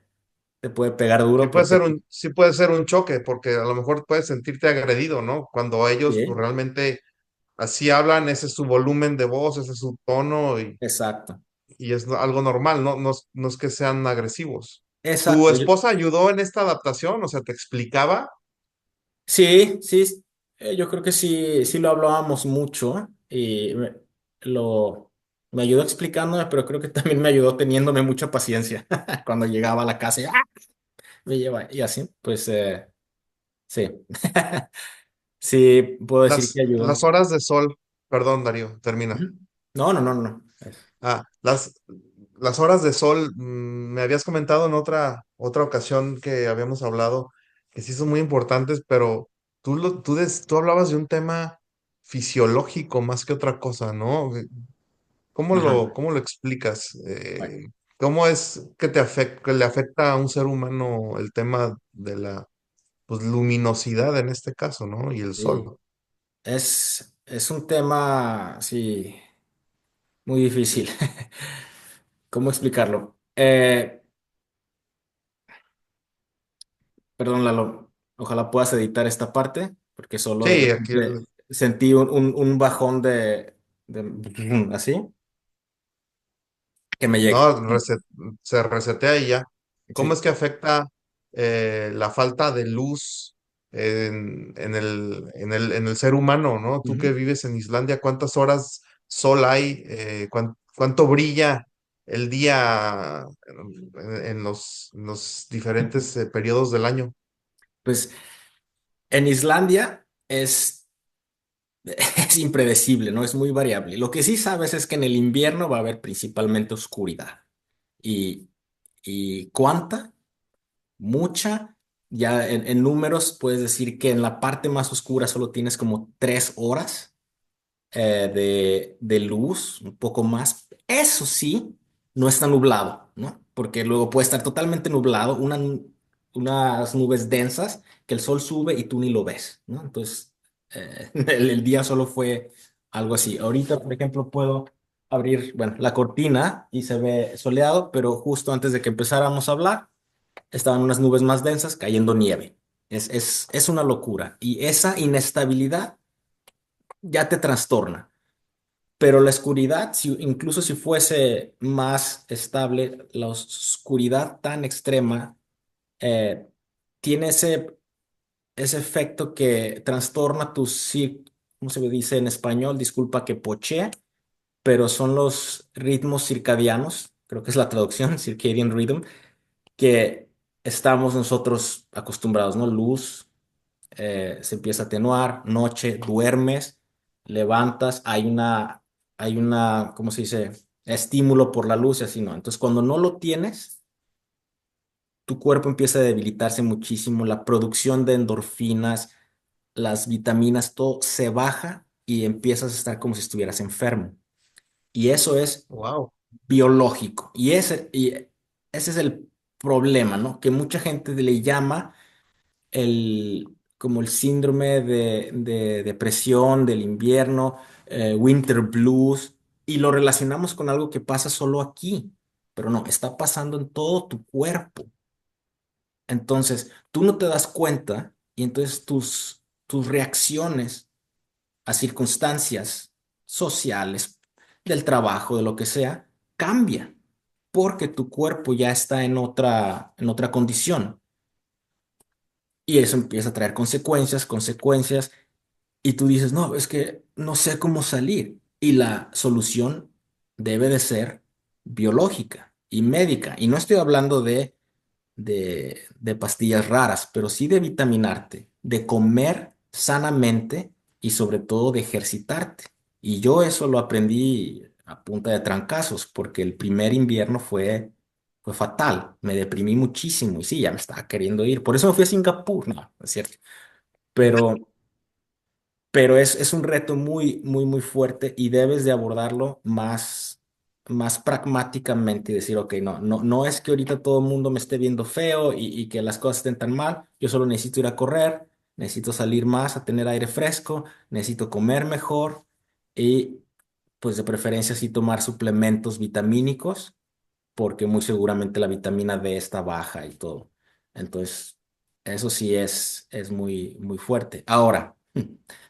pegar duro porque...
Sí puede ser un choque, porque a lo mejor puedes sentirte agredido, ¿no? Cuando ellos pues,
Sí,
realmente así hablan, ese es su volumen de voz, ese es su tono
exacto.
y es algo normal, ¿no? No es que sean agresivos. ¿Tu
Exacto.
esposa ayudó en esta adaptación? O sea, ¿te explicaba?
Sí, sí, yo creo que sí, sí lo hablábamos mucho y lo, me ayudó explicándome, pero creo que también me ayudó teniéndome mucha paciencia cuando llegaba a la casa y ¡ah! Me lleva y así, pues sí, sí, puedo decir que
Las
ayudó.
horas de sol, perdón, Darío, termina.
Ujú. No.
Ah, las horas de sol, me habías comentado en otra ocasión que habíamos hablado que sí son muy importantes, pero tú hablabas de un tema fisiológico más que otra cosa, ¿no?
Ajá.
Cómo lo explicas?
Bueno,
¿Cómo es que que le afecta a un ser humano el tema de la, pues, luminosidad en este caso, ¿no? Y el sol.
sí, es un tema, sí, muy difícil. ¿Cómo explicarlo? Perdón, Lalo, ojalá puedas editar esta parte, porque solo de
Sí, aquí
repente sentí un bajón así, que me llega.
no, se resetea y ya. ¿Cómo es
Sí.
que afecta la falta de luz en el ser humano, ¿no? Tú que
Ujú.
vives en Islandia, ¿cuántas horas sol hay? ¿Cuánto brilla el día en los diferentes periodos del año?
Pues en Islandia es impredecible, ¿no? Es muy variable. Lo que sí sabes es que en el invierno va a haber principalmente oscuridad. ¿Y, y cuánta? Mucha. Ya en números puedes decir que en la parte más oscura solo tienes como 3 horas de luz, un poco más. Eso sí, no está nublado, ¿no? Porque luego puede estar totalmente nublado, unas nubes densas que el sol sube y tú ni lo ves, ¿no? Entonces, el día solo fue algo así. Ahorita, por ejemplo, puedo abrir, bueno, la cortina y se ve soleado, pero justo antes de que empezáramos a hablar, estaban unas nubes más densas cayendo nieve. Es una locura. Y esa inestabilidad ya te trastorna. Pero la oscuridad, incluso si fuese más estable, la oscuridad tan extrema eh, tiene ese efecto que trastorna ¿cómo se dice en español? Disculpa que poché, pero son los ritmos circadianos, creo que es la traducción, circadian rhythm, que estamos nosotros acostumbrados, ¿no? Luz, se empieza a atenuar, noche, duermes, levantas, ¿cómo se dice? Estímulo por la luz y así, ¿no? Entonces, cuando no lo tienes, tu cuerpo empieza a debilitarse muchísimo, la producción de endorfinas, las vitaminas, todo se baja y empiezas a estar como si estuvieras enfermo. Y eso es
Wow.
biológico. Y ese es el problema, ¿no? Que mucha gente le llama como el síndrome de depresión del invierno, winter blues, y lo relacionamos con algo que pasa solo aquí, pero no, está pasando en todo tu cuerpo. Entonces, tú no te das cuenta y entonces tus reacciones a circunstancias sociales, del trabajo, de lo que sea, cambian porque tu cuerpo ya está en otra condición. Y eso empieza a traer consecuencias, consecuencias, y tú dices, no, es que no sé cómo salir. Y la solución debe de ser biológica y médica. Y no estoy hablando de pastillas raras, pero sí de vitaminarte, de comer sanamente y sobre todo de ejercitarte. Y yo eso lo aprendí a punta de trancazos, porque el primer invierno fue fatal. Me deprimí muchísimo y sí, ya me estaba queriendo ir. Por eso me fui a Singapur, no, no es cierto. Pero pero es un reto muy, muy, muy fuerte y debes de abordarlo más pragmáticamente y decir, ok, no es que ahorita todo el mundo me esté viendo feo y que las cosas estén tan mal, yo solo necesito ir a correr, necesito salir más a tener aire fresco, necesito comer mejor y pues de preferencia sí tomar suplementos vitamínicos porque muy seguramente la vitamina D está baja y todo. Entonces, eso sí es muy, muy fuerte. Ahora,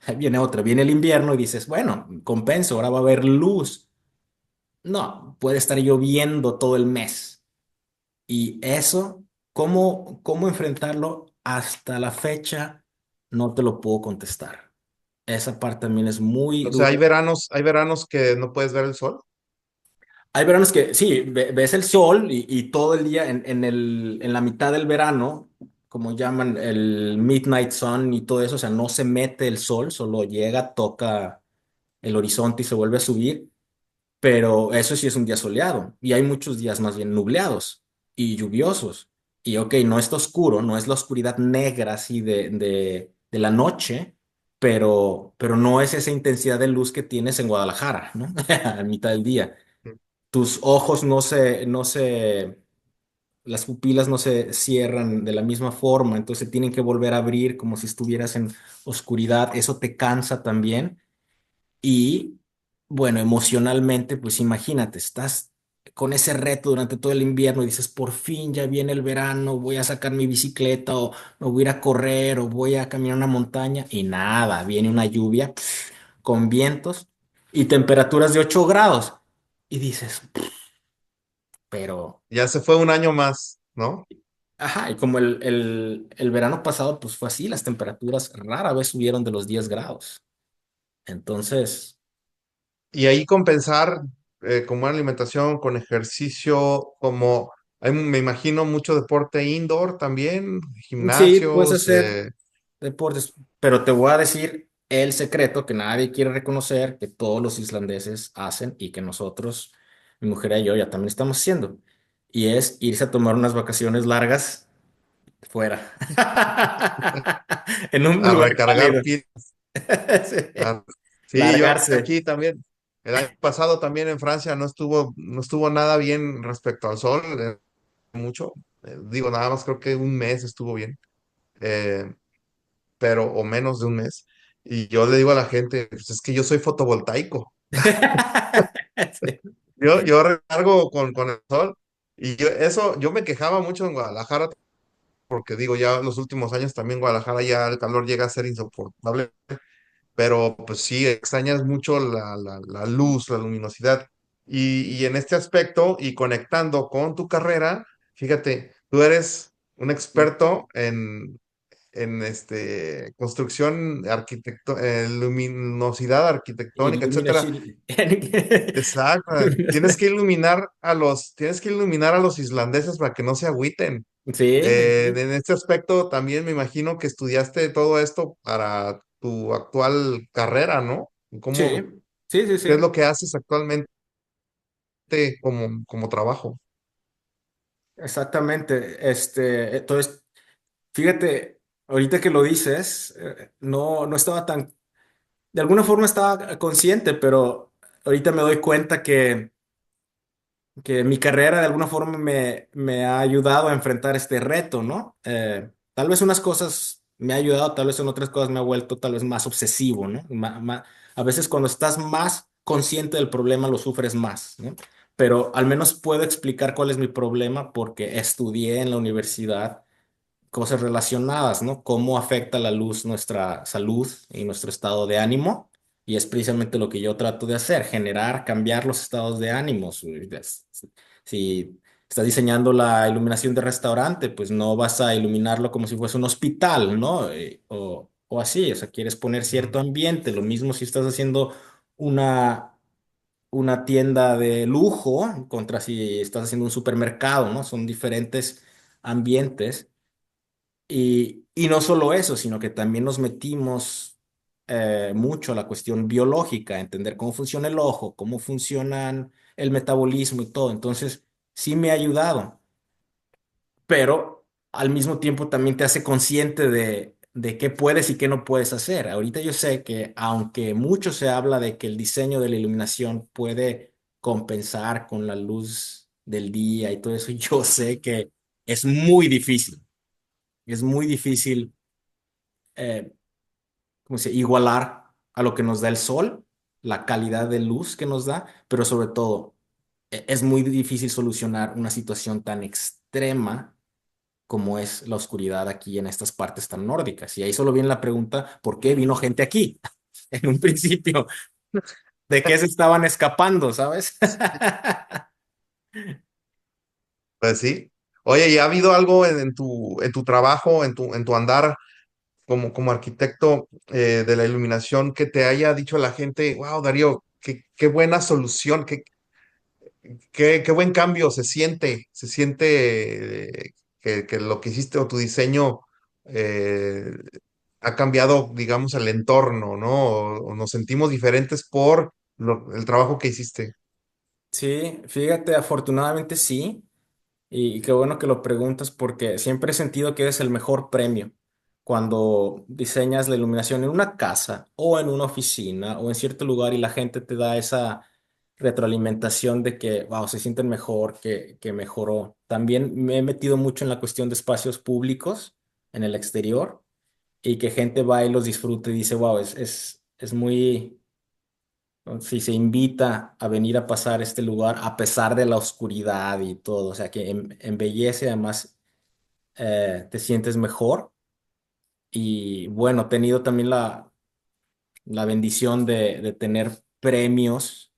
ahí viene otra, viene el invierno y dices, bueno, compenso, ahora va a haber luz. No, puede estar lloviendo todo el mes. Y eso, ¿cómo enfrentarlo? Hasta la fecha no te lo puedo contestar. Esa parte también es muy
O sea,
dura.
hay veranos que no puedes ver el sol.
Hay veranos que sí, ves el sol y todo el día en la mitad del verano, como llaman el midnight sun y todo eso, o sea, no se mete el sol, solo llega, toca el horizonte y se vuelve a subir, pero eso sí es un día soleado y hay muchos días más bien nubleados y lluviosos. Y ok, no está oscuro, no es la oscuridad negra así de la noche, pero no es esa intensidad de luz que tienes en Guadalajara, ¿no? A mitad del día tus ojos las pupilas no se cierran de la misma forma, entonces tienen que volver a abrir como si estuvieras en oscuridad, eso te cansa también y bueno, emocionalmente, pues imagínate, estás con ese reto durante todo el invierno y dices, por fin ya viene el verano, voy a sacar mi bicicleta o voy a ir a correr o voy a caminar una montaña y nada, viene una lluvia con vientos y temperaturas de 8 grados y dices, pero,
Ya se fue un año más, ¿no?
ajá, y como el verano pasado, pues fue así, las temperaturas rara vez subieron de los 10 grados. Entonces,
Y ahí compensar como alimentación, con ejercicio, como me imagino mucho deporte indoor también,
sí, puedes
gimnasios.
hacer deportes, pero te voy a decir el secreto que nadie quiere reconocer, que todos los islandeses hacen y que nosotros, mi mujer y yo, ya también estamos haciendo, y es irse a tomar unas vacaciones largas fuera, en un
A
lugar
recargar
cálido.
pilas.
Sí.
Ah, sí, yo
Largarse.
aquí también. El año pasado también en Francia no estuvo nada bien respecto al sol, mucho. Digo, nada más creo que un mes estuvo bien, eh, pero o menos de un mes. Y yo le digo a la gente, pues es que yo soy fotovoltaico.
Sí.
Yo recargo con el sol. Y yo me quejaba mucho en Guadalajara, porque digo, ya los últimos años también Guadalajara ya el calor llega a ser insoportable, pero pues sí, extrañas mucho la luz, la luminosidad. Y en este aspecto, y conectando con tu carrera, fíjate, tú eres un experto en construcción, luminosidad arquitectónica, etcétera.
Illumination.
Exacto. Tienes que iluminar a los islandeses para que no se agüiten.
Sí, sí,
En este aspecto también me imagino que estudiaste todo esto para tu actual carrera, ¿no?
sí, sí, sí,
¿Qué es
sí.
lo que haces actualmente como trabajo?
Exactamente. Entonces, fíjate, ahorita que lo dices, no estaba tan, de alguna forma estaba consciente, pero ahorita me doy cuenta que mi carrera de alguna forma me ha ayudado a enfrentar este reto, ¿no? Tal vez unas cosas me ha ayudado, tal vez en otras cosas me ha vuelto tal vez más obsesivo, ¿no? A veces cuando estás más consciente del problema lo sufres más, ¿no? Pero al menos puedo explicar cuál es mi problema porque estudié en la universidad cosas relacionadas, ¿no? Cómo afecta la luz nuestra salud y nuestro estado de ánimo. Y es precisamente lo que yo trato de hacer, generar, cambiar los estados de ánimos. Si estás diseñando la iluminación de restaurante, pues no vas a iluminarlo como si fuese un hospital, ¿no? O así, o sea, quieres poner
Ujú.
cierto ambiente. Lo mismo si estás haciendo una, una tienda de lujo contra si estás haciendo un supermercado, ¿no? Son diferentes ambientes. Y no solo eso, sino que también nos metimos mucho a la cuestión biológica, entender cómo funciona el ojo, cómo funcionan el metabolismo y todo. Entonces, sí me ha ayudado, pero al mismo tiempo también te hace consciente de qué puedes y qué no puedes hacer. Ahorita yo sé que aunque mucho se habla de que el diseño de la iluminación puede compensar con la luz del día y todo eso, yo sé que es muy difícil. Es muy difícil eh, ¿cómo se dice? Igualar a lo que nos da el sol, la calidad de luz que nos da, pero sobre todo es muy difícil solucionar una situación tan extrema como es la oscuridad aquí en estas partes tan nórdicas. Y ahí solo viene la pregunta, ¿por qué vino gente aquí? En un principio, ¿de qué se estaban escapando, sabes?
Pues sí. Oye, ¿y ha habido algo en tu trabajo, en tu andar como arquitecto de la iluminación que te haya dicho la gente, wow, Darío, qué buena solución, qué buen cambio se siente que lo que hiciste o tu diseño eh, ha cambiado, digamos, el entorno, ¿no? O nos sentimos diferentes por el trabajo que hiciste.
Sí, fíjate, afortunadamente sí. Y qué bueno que lo preguntas porque siempre he sentido que eres el mejor premio cuando diseñas la iluminación en una casa o en una oficina o en cierto lugar y la gente te da esa retroalimentación de que, wow, se sienten mejor, que mejoró. También me he metido mucho en la cuestión de espacios públicos en el exterior y que gente va y los disfruta y dice, wow, es muy, si se invita a venir a pasar este lugar a pesar de la oscuridad y todo, o sea que embellece, además te sientes mejor. Y bueno, he tenido también la bendición de tener premios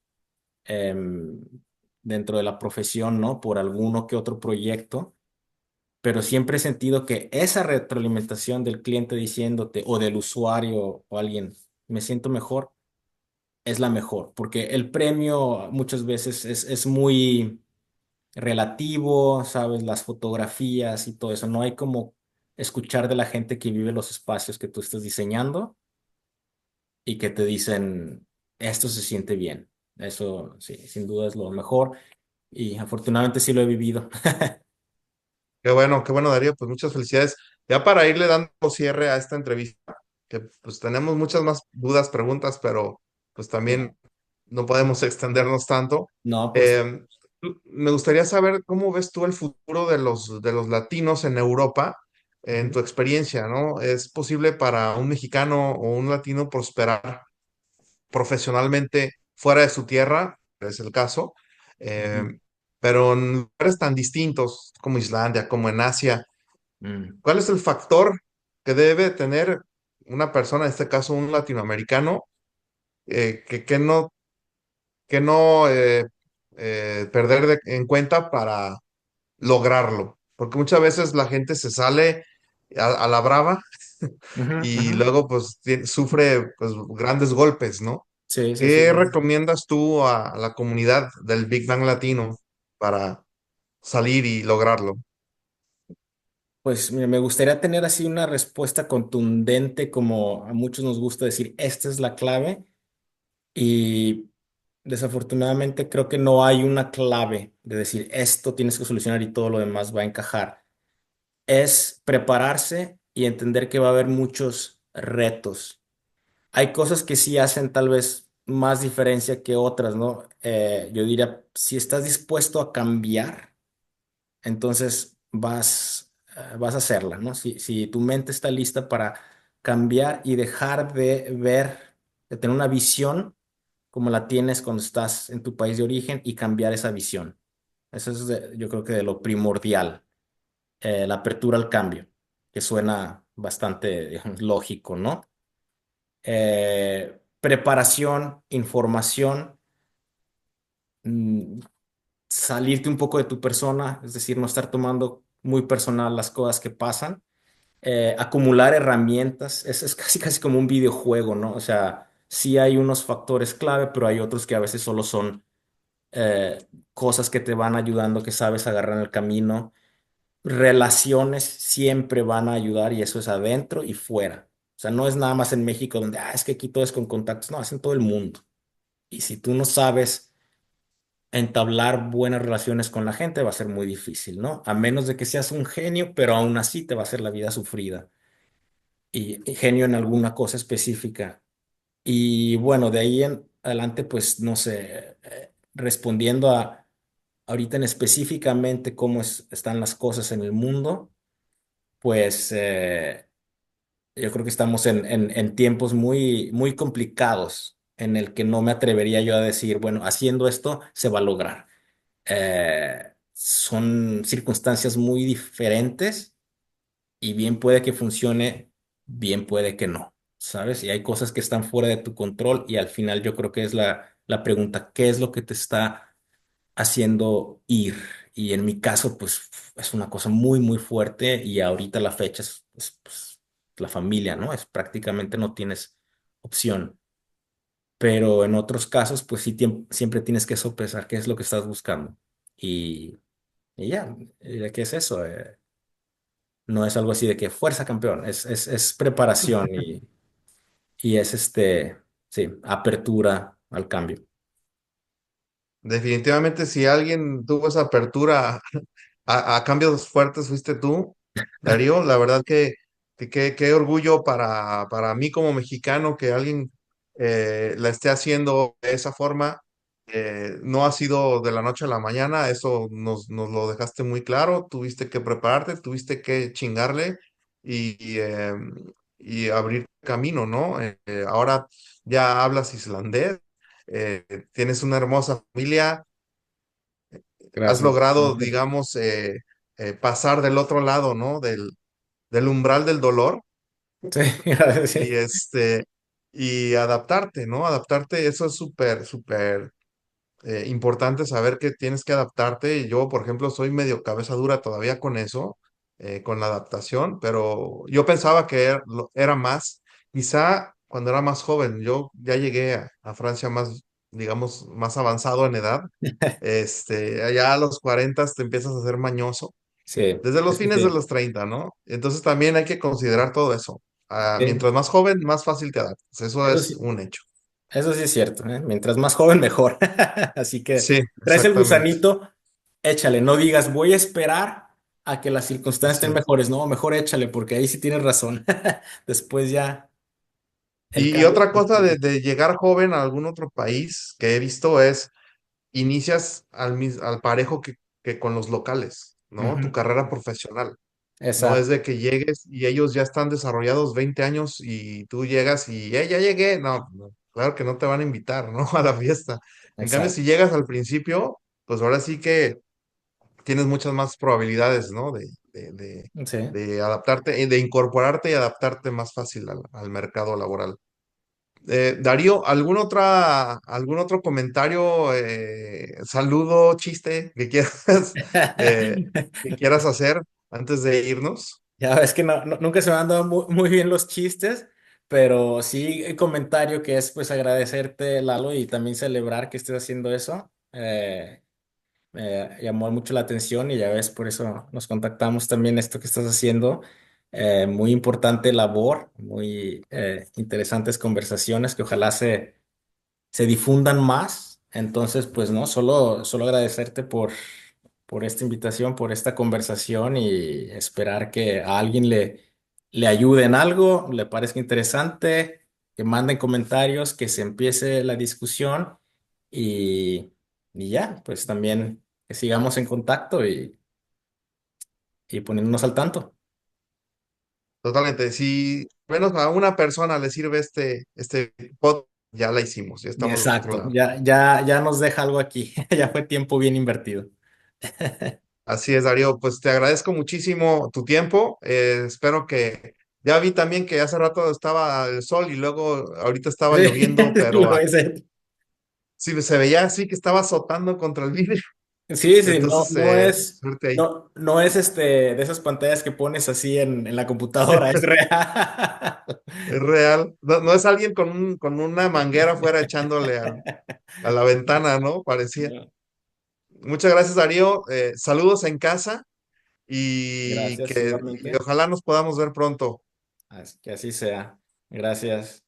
em, dentro de la profesión, ¿no? Por alguno que otro proyecto, pero siempre he sentido que esa retroalimentación del cliente diciéndote o del usuario o alguien, me siento mejor, es la mejor, porque el premio muchas veces es muy relativo, ¿sabes? Las fotografías y todo eso. No hay como escuchar de la gente que vive los espacios que tú estás diseñando y que te dicen, esto se siente bien. Eso, sí, sin duda es lo mejor y afortunadamente sí lo he vivido.
Qué bueno, Darío, pues muchas felicidades. Ya para irle dando cierre a esta entrevista, que pues tenemos muchas más dudas, preguntas, pero pues también no podemos extendernos tanto.
No, por
Eh,
supuesto.
Me gustaría saber cómo ves tú el futuro de los latinos en Europa, en
Ujú,
tu experiencia, ¿no? ¿Es posible para un mexicano o un latino prosperar profesionalmente fuera de su tierra? Es el caso. Eh,
ujú,
pero en lugares tan distintos como Islandia, como en Asia,
mm,
¿cuál es el factor que debe tener una persona, en este caso un latinoamericano, que no, que no perder en cuenta para lograrlo? Porque muchas veces la gente se sale a la brava
ujú,
y
ujú.
luego pues sufre pues grandes golpes, ¿no?
Sí, sí, sí.
¿Qué recomiendas tú a la comunidad del Big Bang Latino para salir y lograrlo?
Pues mira, me gustaría tener así una respuesta contundente como a muchos nos gusta decir, esta es la clave. Y desafortunadamente creo que no hay una clave de decir esto tienes que solucionar y todo lo demás va a encajar. Es prepararse y entender que va a haber muchos retos. Hay cosas que sí hacen tal vez más diferencia que otras, ¿no? Yo diría, si estás dispuesto a cambiar, entonces vas vas a hacerla, ¿no? Si tu mente está lista para cambiar y dejar de ver, de tener una visión como la tienes cuando estás en tu país de origen y cambiar esa visión. Eso es, yo creo que de lo primordial, la apertura al cambio, que suena bastante, digamos, lógico, ¿no? Preparación, información, mm, salirte un poco de tu persona, es decir, no estar tomando muy personal las cosas que pasan, acumular herramientas, es casi casi como un videojuego, ¿no? O sea, sí hay unos factores clave, pero hay otros que a veces solo son cosas que te van ayudando, que sabes agarrar en el camino. Relaciones siempre van a ayudar y eso es adentro y fuera. O sea, no es nada más en México donde, es que aquí todo es con contactos, no, es en todo el mundo. Y si tú no sabes entablar buenas relaciones con la gente, va a ser muy difícil, ¿no? A menos de que seas un genio, pero aún así te va a hacer la vida sufrida. Y genio en alguna cosa específica. Y bueno, de ahí en adelante, pues no sé, respondiendo a ahorita en específicamente cómo están las cosas en el mundo, pues yo creo que estamos en tiempos muy, muy complicados en el que no me atrevería yo a decir, bueno, haciendo esto se va a lograr. Son circunstancias muy diferentes y bien puede que funcione, bien puede que no, ¿sabes? Y hay cosas que están fuera de tu control y al final yo creo que es la pregunta, ¿qué es lo que te está haciendo ir? Y en mi caso, pues es una cosa muy, muy fuerte y ahorita la fecha pues, la familia, ¿no? Es prácticamente no tienes opción. Pero en otros casos, pues sí, siempre tienes que sopesar qué es lo que estás buscando. Y, y ya, ¿de qué es eso? No es algo así de que fuerza campeón, es preparación y es sí, apertura al cambio.
Definitivamente, si alguien tuvo esa apertura a cambios fuertes, fuiste tú, Darío. La verdad que qué orgullo para mí como mexicano que alguien la esté haciendo de esa forma. No ha sido de la noche a la mañana, eso nos lo dejaste muy claro. Tuviste que prepararte, tuviste que chingarle y abrir camino, ¿no? Ahora ya hablas islandés, tienes una hermosa familia, has
Gracias.
logrado, digamos, pasar del otro lado, ¿no? Del umbral del dolor
Sí, gracias,
y
sí.
y adaptarte, ¿no? Adaptarte, eso es súper, súper importante saber que tienes que adaptarte. Yo, por ejemplo, soy medio cabeza dura todavía con eso, con la adaptación, pero yo pensaba que era más, quizá cuando era más joven, yo ya llegué a Francia más, digamos, más avanzado en edad. Allá a los 40 te empiezas a hacer mañoso,
Sí,
desde los
eso
fines de
sí.
los 30, ¿no? Entonces también hay que considerar todo eso.
Sí,
Mientras más joven, más fácil te adaptas. Eso
eso
es
sí,
un hecho.
eso sí es cierto, ¿eh? Mientras más joven, mejor. Así que
Sí,
traes el
exactamente.
gusanito, échale, no digas, voy a esperar a que las circunstancias estén
Sí.
mejores. No, mejor échale, porque ahí sí tienes razón. Después ya el
Y
cambio.
otra cosa de llegar joven a algún otro país que he visto es, inicias al parejo que con los locales, ¿no? Tu
Ujú,
carrera profesional. No es
exacto,
de que llegues y ellos ya están desarrollados 20 años y tú llegas y ya llegué! No, no, claro que no te van a invitar, ¿no? A la fiesta. En cambio, si
exacto.
llegas al principio, pues ahora sí que tienes muchas más probabilidades, ¿no?
Sí.
De adaptarte, de incorporarte y adaptarte más fácil al mercado laboral. Darío, algún otro comentario, saludo, chiste eh, que quieras hacer antes de irnos?
Ya ves que nunca se me han dado muy bien los chistes, pero sí el comentario que es pues agradecerte, Lalo, y también celebrar que estés haciendo eso. Me llamó mucho la atención y ya ves, por eso nos contactamos también esto que estás haciendo. Muy importante labor, muy interesantes conversaciones que ojalá se difundan más. Entonces, pues no, solo agradecerte por esta invitación, por esta conversación y esperar que a alguien le ayude en algo, le parezca interesante, que manden comentarios, que se empiece la discusión y, y ya, pues también que sigamos en contacto y poniéndonos al tanto.
Totalmente. Si menos a una persona le sirve este pod, ya la hicimos, ya estamos del otro
Exacto,
lado.
ya nos deja algo aquí, ya fue tiempo bien invertido.
Así es, Darío. Pues te agradezco muchísimo tu tiempo. Espero que ya vi también que hace rato estaba el sol y luego ahorita estaba
Sí,
lloviendo, pero
lo hice.
sí se veía así que estaba azotando contra el vidrio.
Sí, sí, no,
Entonces,
no es,
suerte ahí.
no, no es de esas pantallas que pones así en la computadora, es real.
Es real. No, no es alguien con una manguera afuera echándole a la ventana, ¿no? Parecía.
No.
Muchas gracias, Darío. Saludos en casa y
Gracias,
y
igualmente.
ojalá nos podamos ver pronto.
Que así sea. Gracias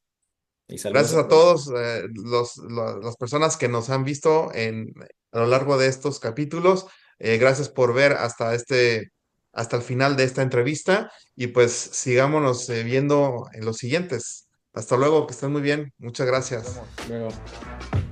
y saludos
Gracias
a
a
todos.
todos las personas que nos han visto a lo largo de estos capítulos. Gracias por ver hasta el final de esta entrevista y pues sigámonos viendo en los siguientes. Hasta luego, que estén muy bien. Muchas
Nos
gracias.
vemos luego.